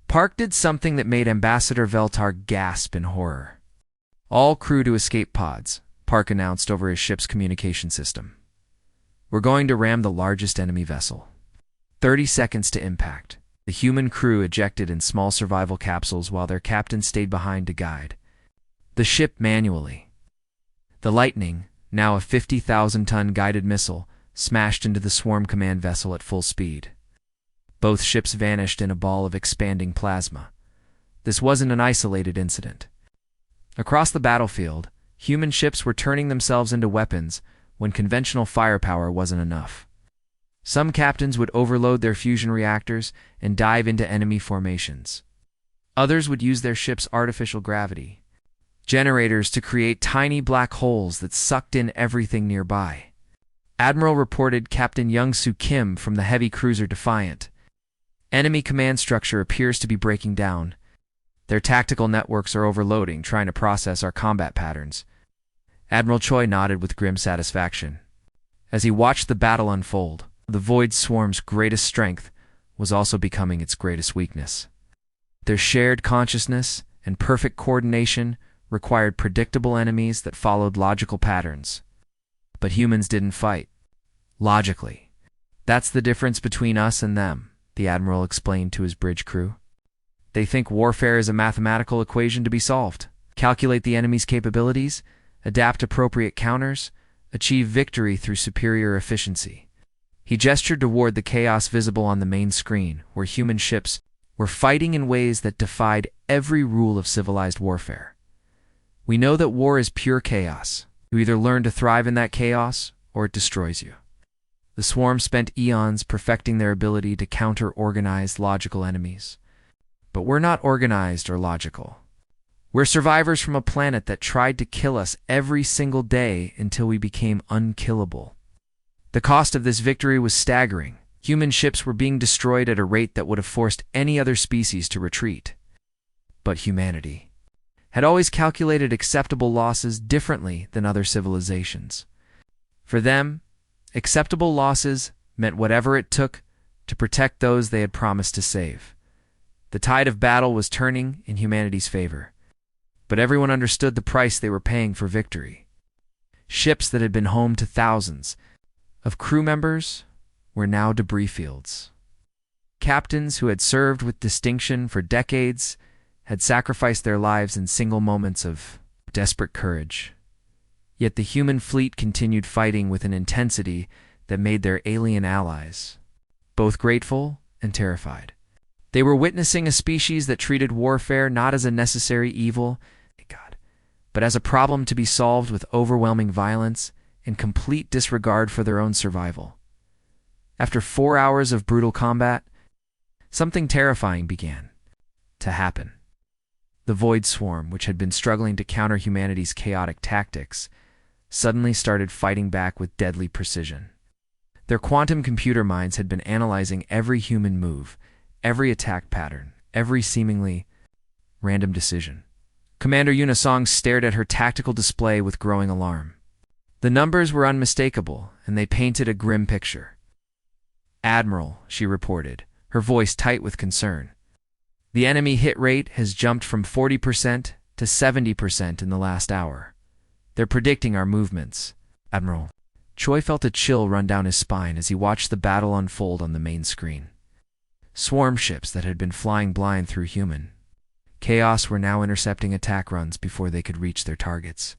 Park did something that made Ambassador Veltar gasp in horror. "All crew to escape pods," Park announced over his ship's communication system. "We're going to ram the largest enemy vessel. 30 seconds to impact." The human crew ejected in small survival capsules while their captain stayed behind to guide the ship manually. The Lightning, now a 50,000-ton guided missile, smashed into the swarm command vessel at full speed. Both ships vanished in a ball of expanding plasma. This wasn't an isolated incident. Across the battlefield, human ships were turning themselves into weapons when conventional firepower wasn't enough. Some captains would overload their fusion reactors and dive into enemy formations. Others would use their ship's artificial gravity generators to create tiny black holes that sucked in everything nearby. Admiral reported Captain Young-Soo Kim from the heavy cruiser Defiant. "Enemy command structure appears to be breaking down. Their tactical networks are overloading, trying to process our combat patterns." Admiral Choi nodded with grim satisfaction. As he watched the battle unfold, the Void Swarm's greatest strength was also becoming its greatest weakness. Their shared consciousness and perfect coordination required predictable enemies that followed logical patterns. But humans didn't fight logically. "That's the difference between us and them," the Admiral explained to his bridge crew. "They think warfare is a mathematical equation to be solved. Calculate the enemy's capabilities, adapt appropriate counters, achieve victory through superior efficiency." He gestured toward the chaos visible on the main screen, where human ships were fighting in ways that defied every rule of civilized warfare. "We know that war is pure chaos. You either learn to thrive in that chaos, or it destroys you." The swarm spent eons perfecting their ability to counter organized, logical enemies. But we're not organized or logical. We're survivors from a planet that tried to kill us every single day until we became unkillable. The cost of this victory was staggering. Human ships were being destroyed at a rate that would have forced any other species to retreat. But humanity had always calculated acceptable losses differently than other civilizations. For them, acceptable losses meant whatever it took to protect those they had promised to save. The tide of battle was turning in humanity's favor, but everyone understood the price they were paying for victory. Ships that had been home to thousands of crew members were now debris fields. Captains who had served with distinction for decades had sacrificed their lives in single moments of desperate courage. Yet the human fleet continued fighting with an intensity that made their alien allies both grateful and terrified. They were witnessing a species that treated warfare not as a necessary evil, but as a problem to be solved with overwhelming violence and complete disregard for their own survival. After 4 hours of brutal combat, something terrifying began to happen. The Void Swarm, which had been struggling to counter humanity's chaotic tactics, suddenly started fighting back with deadly precision. Their quantum computer minds had been analyzing every human move, every attack pattern, every seemingly random decision. Commander Unisong stared at her tactical display with growing alarm. The numbers were unmistakable, and they painted a grim picture. "Admiral," she reported, her voice tight with concern. "The enemy hit rate has jumped from 40% to 70% in the last hour. They're predicting our movements, Admiral." Choi felt a chill run down his spine as he watched the battle unfold on the main screen. Swarm ships that had been flying blind through human chaos were now intercepting attack runs before they could reach their targets.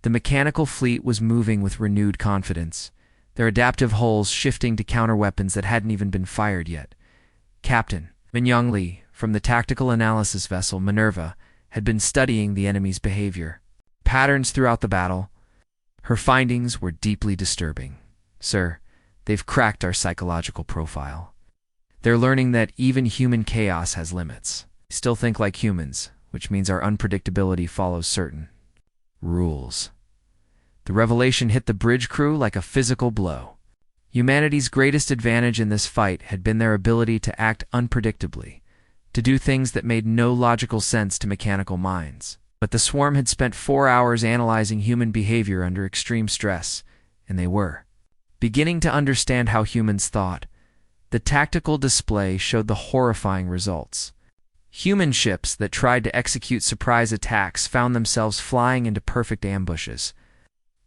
The mechanical fleet was moving with renewed confidence, their adaptive hulls shifting to counter weapons that hadn't even been fired yet. Captain Minyang Lee, from the tactical analysis vessel Minerva, had been studying the enemy's behavior patterns throughout the battle. Her findings were deeply disturbing. "Sir, they've cracked our psychological profile. They're learning that even human chaos has limits. We still think like humans, which means our unpredictability follows certain rules." The revelation hit the bridge crew like a physical blow. Humanity's greatest advantage in this fight had been their ability to act unpredictably, to do things that made no logical sense to mechanical minds. But the swarm had spent 4 hours analyzing human behavior under extreme stress, and they were beginning to understand how humans thought. The tactical display showed the horrifying results. Human ships that tried to execute surprise attacks found themselves flying into perfect ambushes.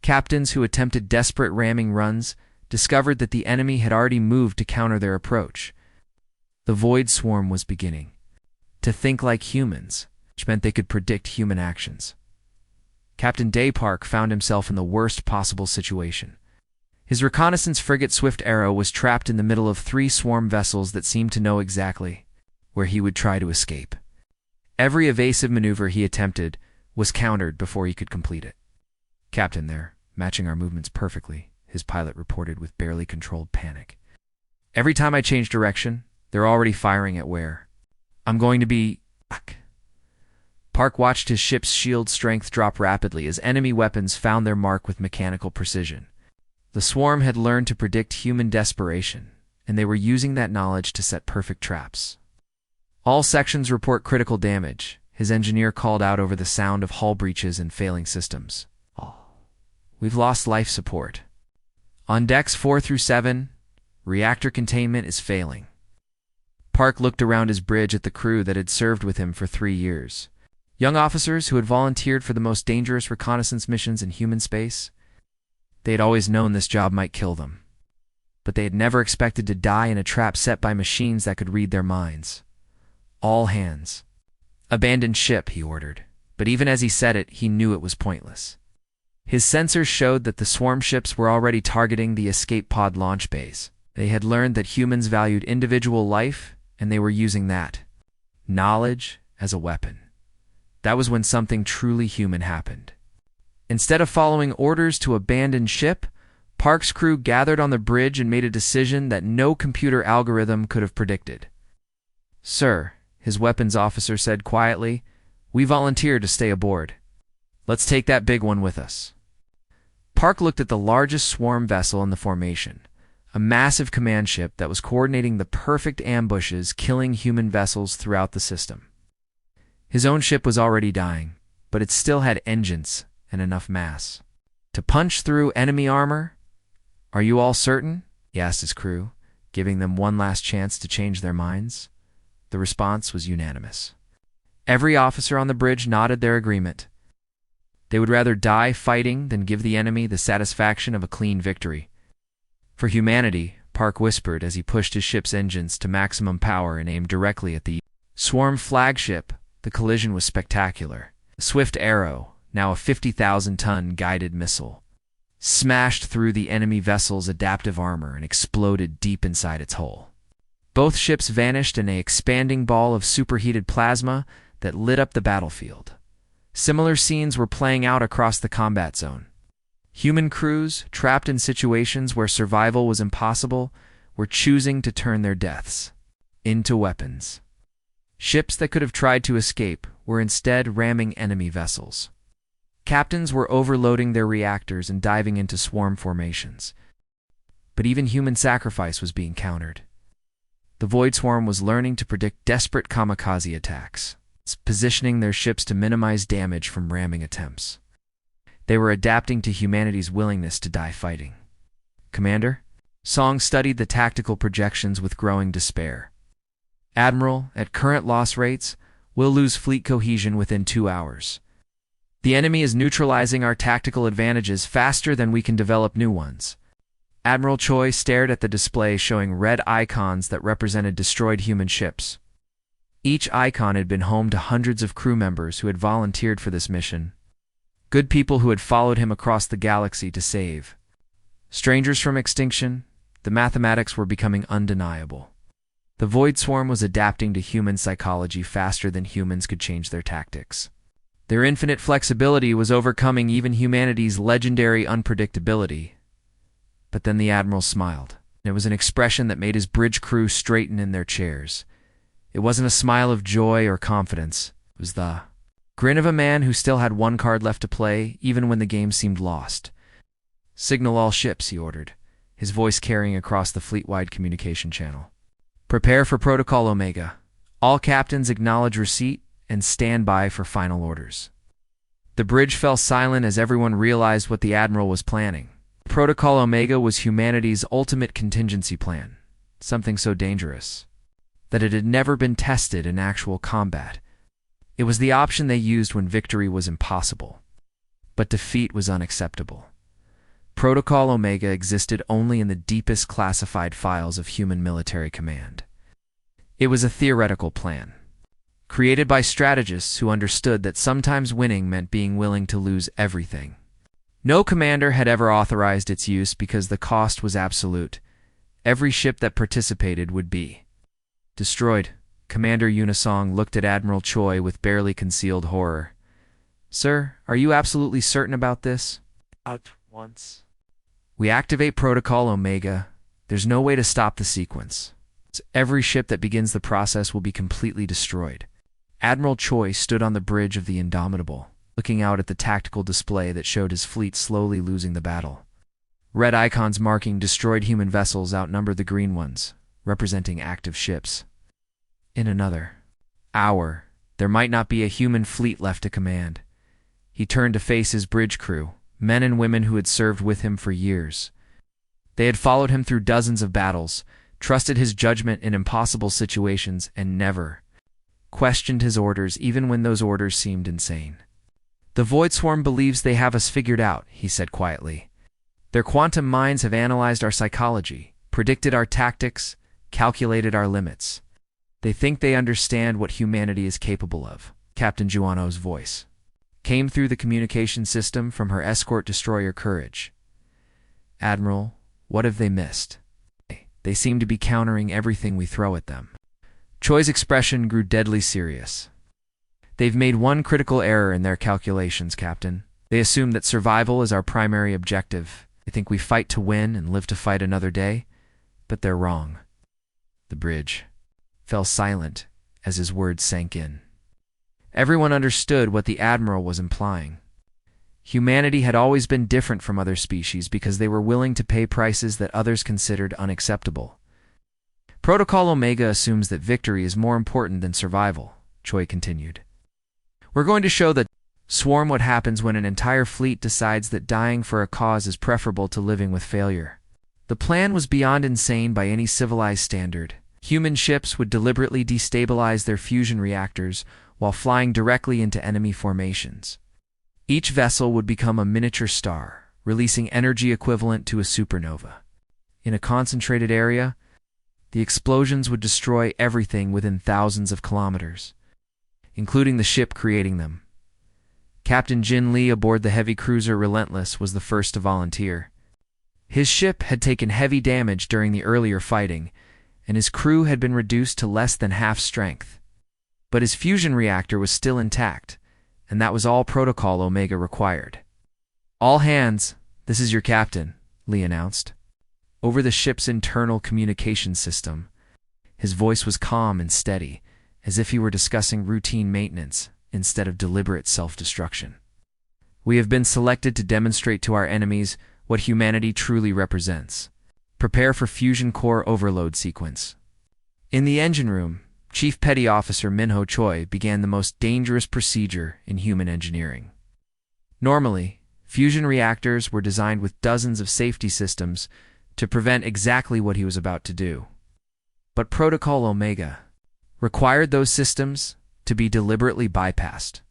Captains who attempted desperate ramming runs discovered that the enemy had already moved to counter their approach. The Void Swarm was beginning to think like humans, which meant they could predict human actions. Captain Daypark found himself in the worst possible situation. His reconnaissance frigate Swift Arrow was trapped in the middle of 3 swarm vessels that seemed to know exactly where he would try to escape. Every evasive maneuver he attempted was countered before he could complete it. "Captain, they're matching our movements perfectly," his pilot reported with barely controlled panic. "Every time I change direction, they're already firing at where I'm going to be." Park watched his ship's shield strength drop rapidly as enemy weapons found their mark with mechanical precision. The swarm had learned to predict human desperation, and they were using that knowledge to set perfect traps. "All sections report critical damage," his engineer called out over the sound of hull breaches and failing systems. "We've lost life support. On decks 4 through 7, reactor containment is failing." Park looked around his bridge at the crew that had served with him for 3 years. Young officers who had volunteered for the most dangerous reconnaissance missions in human space. They had always known this job might kill them, but they had never expected to die in a trap set by machines that could read their minds. "All hands. Abandon ship," he ordered, but even as he said it, he knew it was pointless. His sensors showed that the swarm ships were already targeting the escape pod launch bays. They had learned that humans valued individual life, and they were using that knowledge as a weapon. That was when something truly human happened. Instead of following orders to abandon ship, Park's crew gathered on the bridge and made a decision that no computer algorithm could have predicted. "Sir," his weapons officer said quietly, We volunteer to stay aboard. Let's take that big one with us. Park looked at the largest swarm vessel in the formation, a massive command ship that was coordinating the perfect ambushes killing human vessels throughout the system. His own ship was already dying, but it still had engines and enough mass to punch through enemy armor. Are you all certain? He asked his crew, giving them one last chance to change their minds. The response was unanimous. Every officer on the bridge nodded their agreement. They would rather die fighting than give the enemy the satisfaction of a clean victory. For humanity, Park whispered as he pushed his ship's engines to maximum power and aimed directly at the swarm flagship. The collision was spectacular. A swift arrow, now a 50,000-ton guided missile, smashed through the enemy vessel's adaptive armor and exploded deep inside its hull. Both ships vanished in an expanding ball of superheated plasma that lit up the battlefield. Similar scenes were playing out across the combat zone. Human crews, trapped in situations where survival was impossible, were choosing to turn their deaths into weapons. Ships that could have tried to escape were instead ramming enemy vessels. Captains were overloading their reactors and diving into swarm formations. But even human sacrifice was being countered. The Void Swarm was learning to predict desperate kamikaze attacks, positioning their ships to minimize damage from ramming attempts. They were adapting to humanity's willingness to die fighting. Commander? Song studied the tactical projections with growing despair. Admiral, at current loss rates, we'll lose fleet cohesion within 2 hours. The enemy is neutralizing our tactical advantages faster than we can develop new ones. Admiral Choi stared at the display showing red icons that represented destroyed human ships. Each icon had been home to hundreds of crew members who had volunteered for this mission. Good people who had followed him across the galaxy to save. Strangers from extinction, the mathematics were becoming undeniable. The Void Swarm was adapting to human psychology faster than humans could change their tactics. Their infinite flexibility was overcoming even humanity's legendary unpredictability. But then the Admiral smiled. It was an expression that made his bridge crew straighten in their chairs. It wasn't a smile of joy or confidence. It was the grin of a man who still had one card left to play, even when the game seemed lost. Signal all ships, he ordered, his voice carrying across the fleet-wide communication channel. Prepare for Protocol Omega. All captains acknowledge receipt and stand by for final orders. The bridge fell silent as everyone realized what the Admiral was planning. Protocol Omega was humanity's ultimate contingency plan, something so dangerous that it had never been tested in actual combat. It was the option they used when victory was impossible, but defeat was unacceptable. Protocol Omega existed only in the deepest classified files of human military command. It was a theoretical plan, created by strategists who understood that sometimes winning meant being willing to lose everything. No commander had ever authorized its use because the cost was absolute. Every ship that participated would be destroyed. Commander Unisong looked at Admiral Choi with barely concealed horror. Sir, are you absolutely certain about this? At once. We activate Protocol Omega. There's no way to stop the sequence. Every ship that begins the process will be completely destroyed. Admiral Choi stood on the bridge of the Indomitable, looking out at the tactical display that showed his fleet slowly losing the battle. Red icons marking destroyed human vessels outnumbered the green ones, representing active ships. In another hour, there might not be a human fleet left to command. He turned to face his bridge crew, men and women who had served with him for years. They had followed him through dozens of battles, trusted his judgment in impossible situations, and never questioned his orders even when those orders seemed insane. The Void Swarm believes they have us figured out, he said quietly. Their quantum minds have analyzed our psychology, predicted our tactics, calculated our limits. They think they understand what humanity is capable of. Captain Juano's voice came through the communication system from her escort destroyer Courage. Admiral, what have they missed? They seem to be countering everything we throw at them. Choi's expression grew deadly serious. They've made one critical error in their calculations, Captain. They assume that survival is our primary objective. They think we fight to win and live to fight another day, but they're wrong. The bridge fell silent as his words sank in. Everyone understood what the Admiral was implying. Humanity had always been different from other species because they were willing to pay prices that others considered unacceptable. Protocol Omega assumes that victory is more important than survival, Choi continued. We're going to show the swarm what happens when an entire fleet decides that dying for a cause is preferable to living with failure. The plan was beyond insane by any civilized standard. Human ships would deliberately destabilize their fusion reactors while flying directly into enemy formations. Each vessel would become a miniature star, releasing energy equivalent to a supernova. In a concentrated area, the explosions would destroy everything within thousands of kilometers, including the ship creating them. Captain Jin Lee aboard the heavy cruiser Relentless was the first to volunteer. His ship had taken heavy damage during the earlier fighting, and his crew had been reduced to less than half strength. But his fusion reactor was still intact, and that was all Protocol Omega required. All hands, this is your captain, Lee announced. Over the ship's internal communication system, his voice was calm and steady, as if he were discussing routine maintenance instead of deliberate self-destruction. We have been selected to demonstrate to our enemies what humanity truly represents. Prepare for fusion core overload sequence. In the engine room, Chief Petty Officer Minho Choi began the most dangerous procedure in human engineering. Normally, fusion reactors were designed with dozens of safety systems to prevent exactly what he was about to do. But Protocol Omega required those systems to be deliberately bypassed.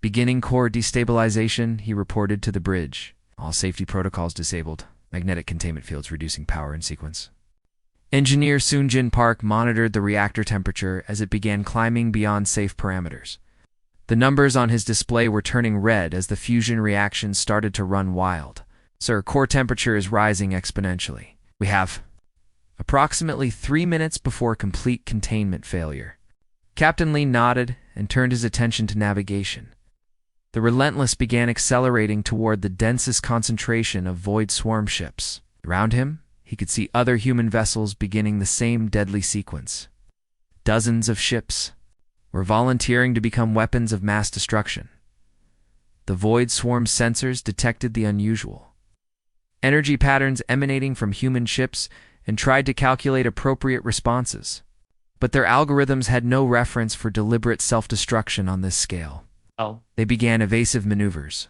Beginning core destabilization, he reported to the bridge. All safety protocols disabled. Magnetic containment fields reducing power in sequence. Engineer Soonjin Park monitored the reactor temperature as it began climbing beyond safe parameters. The numbers on his display were turning red as the fusion reaction started to run wild. Sir, core temperature is rising exponentially. We have approximately 3 minutes before complete containment failure. Captain Lee nodded and turned his attention to navigation. The Relentless began accelerating toward the densest concentration of void swarm ships. Around him, he could see other human vessels beginning the same deadly sequence. Dozens of ships were volunteering to become weapons of mass destruction. The void swarm sensors detected the unusual energy patterns emanating from human ships and tried to calculate appropriate responses. But their algorithms had no reference for deliberate self-destruction on this scale. They began evasive maneuvers.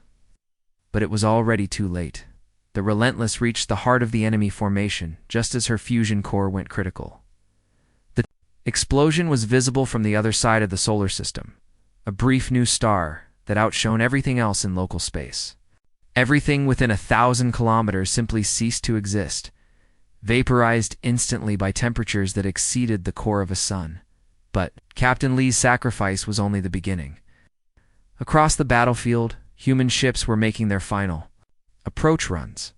But it was already too late. The Relentless reached the heart of the enemy formation just as her fusion core went critical. The explosion was visible from the other side of the solar system, a brief new star that outshone everything else in local space. Everything within 1,000 kilometers simply ceased to exist, vaporized instantly by temperatures that exceeded the core of a sun. But Captain Lee's sacrifice was only the beginning. Across the battlefield, human ships were making their final approach runs.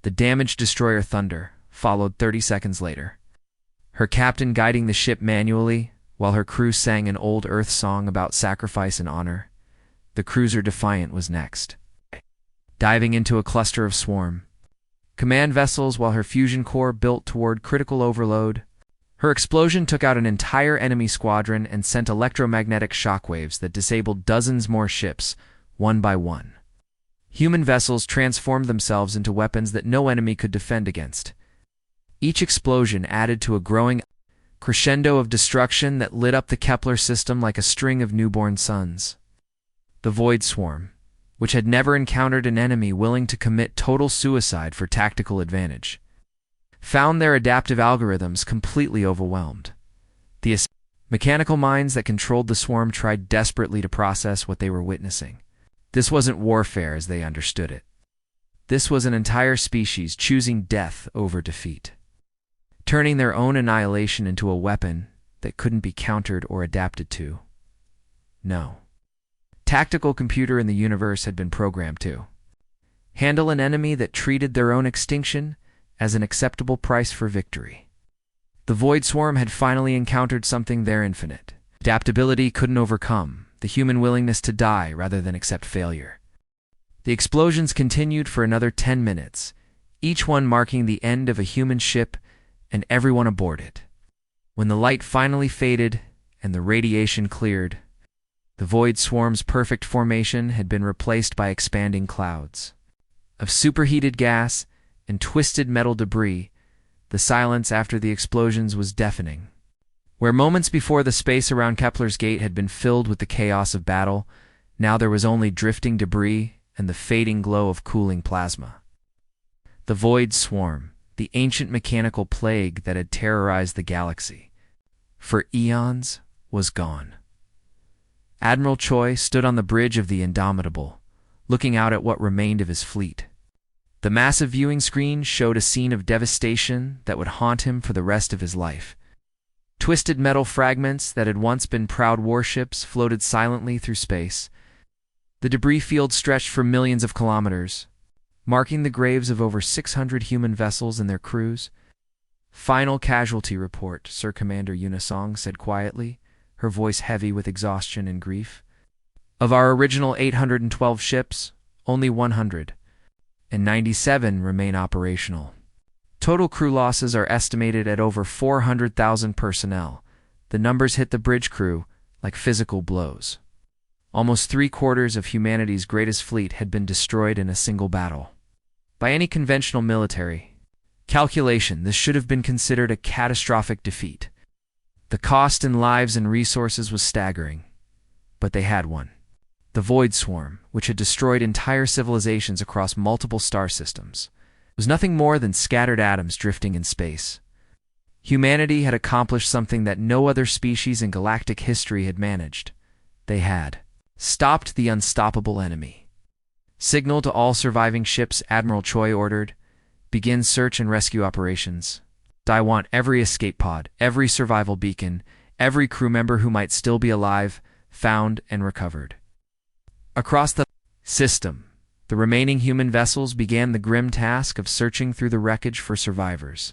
The damaged destroyer Thunder followed 30 seconds later, her captain guiding the ship manually while her crew sang an old Earth song about sacrifice and honor. The cruiser Defiant was next, diving into a cluster of swarm command vessels while her fusion core built toward critical overload. Her explosion took out an entire enemy squadron and sent electromagnetic shockwaves that disabled dozens more ships, one by one. Human vessels transformed themselves into weapons that no enemy could defend against. Each explosion added to a growing crescendo of destruction that lit up the Kepler system like a string of newborn suns. The Void Swarm, which had never encountered an enemy willing to commit total suicide for tactical advantage, found their adaptive algorithms completely overwhelmed. The mechanical minds that controlled the swarm tried desperately to process what they were witnessing. This wasn't warfare as they understood it. This was an entire species choosing death over defeat, turning their own annihilation into a weapon that couldn't be countered or adapted to. No. Tactical computer in the universe had been programmed to handle an enemy that treated their own extinction as an acceptable price for victory. The Void Swarm had finally encountered something their infinite adaptability couldn't overcome, the human willingness to die rather than accept failure. The explosions continued for another 10 minutes, each one marking the end of a human ship and everyone aboard it. When the light finally faded and the radiation cleared, The void swarm's perfect formation had been replaced by expanding clouds of superheated gas and twisted metal debris. The silence after the explosions was deafening. Where moments before the space around Kepler's gate had been filled with the chaos of battle, now there was only drifting debris and the fading glow of cooling plasma. The void swarm, the ancient mechanical plague that had terrorized the galaxy for eons, was gone. Admiral Choi stood on the bridge of the Indomitable, looking out at what remained of his fleet. The massive viewing screen showed a scene of devastation that would haunt him for the rest of his life. Twisted metal fragments that had once been proud warships floated silently through space. The debris field stretched for millions of kilometers, marking the graves of over 600 human vessels and their crews. "Final casualty report," Sir Commander Unisong said quietly, her voice heavy with exhaustion and grief. "Of our original 812 ships, only 197 remain operational. Total crew losses are estimated at over 400,000 personnel. The numbers hit the bridge crew like physical blows. Almost 3/4 of humanity's greatest fleet had been destroyed in a single battle. By any conventional military calculation, this should have been considered a catastrophic defeat. The cost in lives and resources was staggering, but they had won. The Void Swarm, which had destroyed entire civilizations across multiple star systems, was nothing more than scattered atoms drifting in space. Humanity had accomplished something that no other species in galactic history had managed. They had stopped the unstoppable enemy. "Signal to all surviving ships," Admiral Choi ordered. "Begin search and rescue operations. I want every escape pod, every survival beacon, every crew member who might still be alive, found and recovered." Across the system, the remaining human vessels began the grim task of searching through the wreckage for survivors.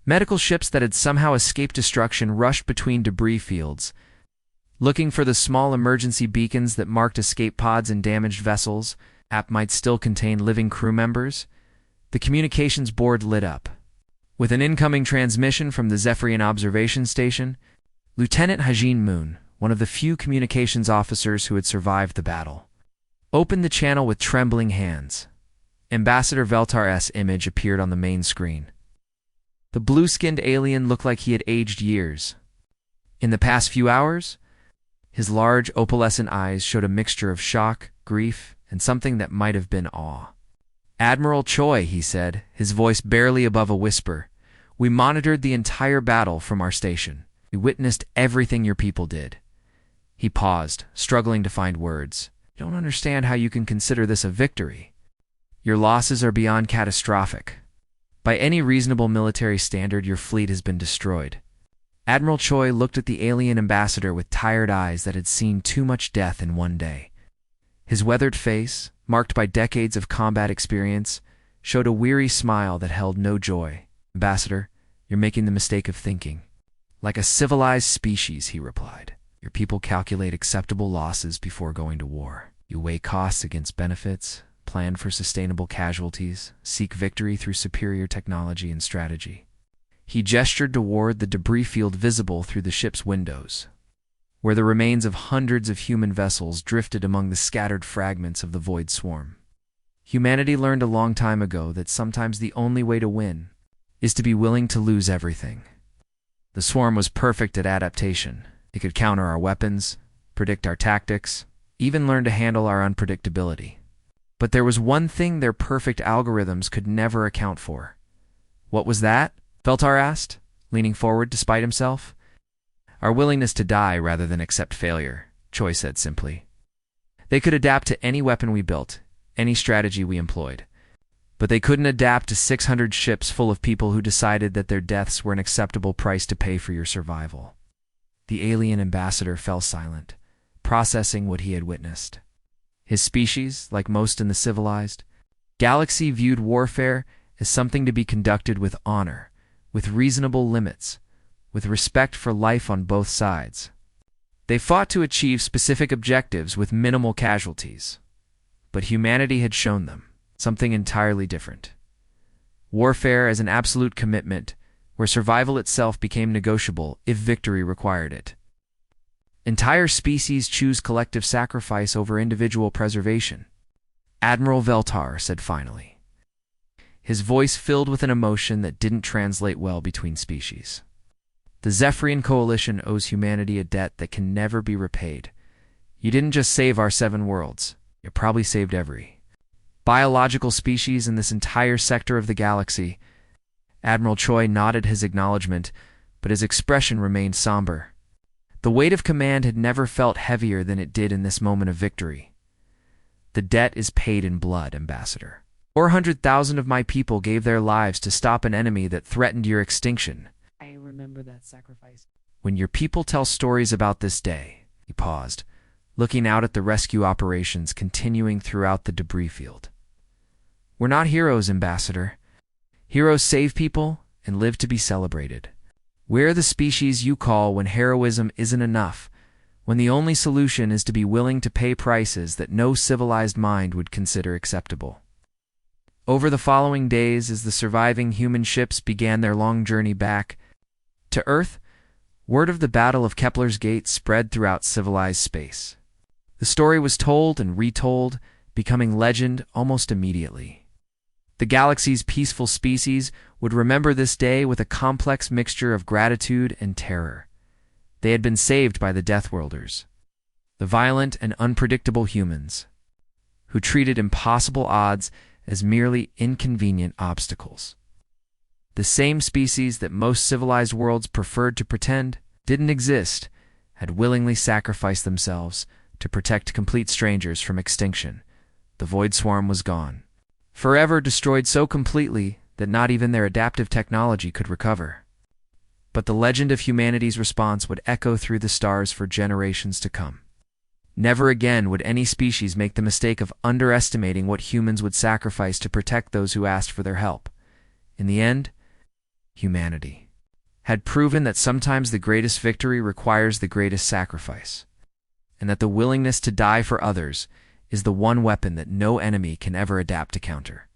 Medical ships that had somehow escaped destruction rushed between debris fields, looking for the small emergency beacons that marked escape pods and damaged vessels. App might still contain living crew members. The communications board lit up. With an incoming transmission from the Zephyrian Observation Station, Lieutenant Hajin Moon, one of the few communications officers who had survived the battle, opened the channel with trembling hands. Ambassador Veltar's image appeared on the main screen. The blue-skinned alien looked like he had aged years. In the past few hours, his large, opalescent eyes showed a mixture of shock, grief, and something that might have been awe. "Admiral Choi," he said, his voice barely above a whisper, "we monitored the entire battle from our station. We witnessed everything your people did." He paused, struggling to find words. "I don't understand how you can consider this a victory. Your losses are beyond catastrophic. By any reasonable military standard, your fleet has been destroyed." Admiral Choi looked at the alien ambassador with tired eyes that had seen too much death in one day. His weathered face, marked by decades of combat experience, showed a weary smile that held no joy. "Ambassador, you're making the mistake of thinking like a civilized species," he replied. "Your people calculate acceptable losses before going to war. You weigh costs against benefits, plan for sustainable casualties, seek victory through superior technology and strategy." He gestured toward the debris field visible through the ship's windows, where the remains of hundreds of human vessels drifted among the scattered fragments of the Void Swarm. Humanity learned a long time ago that sometimes the only way to win is to be willing to lose everything. The Swarm was perfect at adaptation. It could counter our weapons, predict our tactics, even learn to handle our unpredictability. But there was one thing their perfect algorithms could never account for. "What was that?" Veltar asked, leaning forward despite himself. "Our willingness to die rather than accept failure," Choi said simply. "They could adapt to any weapon we built, any strategy we employed. But they couldn't adapt to 600 ships full of people who decided that their deaths were an acceptable price to pay for your survival." The alien ambassador fell silent, processing what he had witnessed. His species, like most in the civilized galaxy, viewed warfare as something to be conducted with honor, with reasonable limits, with respect for life on both sides. They fought to achieve specific objectives with minimal casualties. But humanity had shown them something entirely different. Warfare as an absolute commitment, where survival itself became negotiable if victory required it. Entire species choose collective sacrifice over individual preservation. Admiral Veltar said finally, his voice filled with an emotion that didn't translate well between species. The Zephyrian Coalition owes humanity a debt that can never be repaid. You didn't just save our 7 worlds, you probably saved every biological species in this entire sector of the galaxy. Admiral Choi nodded his acknowledgement, but his expression remained somber. The weight of command had never felt heavier than it did in this moment of victory. The debt is paid in blood, Ambassador. 400,000 of my people gave their lives to stop an enemy that threatened your extinction. I remember that sacrifice. When your people tell stories about this day, he paused, looking out at the rescue operations continuing throughout the debris field. We're not heroes, Ambassador. Heroes save people and live to be celebrated. We're the species you call when heroism isn't enough, when the only solution is to be willing to pay prices that no civilized mind would consider acceptable. Over the following days, as the surviving human ships began their long journey back to Earth, word of the Battle of Kepler's Gate spread throughout civilized space. The story was told and retold, becoming legend almost immediately. The galaxy's peaceful species would remember this day with a complex mixture of gratitude and terror. They had been saved by the Deathworlders, the violent and unpredictable humans, who treated impossible odds as merely inconvenient obstacles. The same species that most civilized worlds preferred to pretend didn't exist had willingly sacrificed themselves to protect complete strangers from extinction. The Void Swarm was gone, forever destroyed so completely that not even their adaptive technology could recover. But the legend of humanity's response would echo through the stars for generations to come. Never again would any species make the mistake of underestimating what humans would sacrifice to protect those who asked for their help. In the end, humanity had proven that sometimes the greatest victory requires the greatest sacrifice, and that the willingness to die for others is the one weapon that no enemy can ever adapt to counter.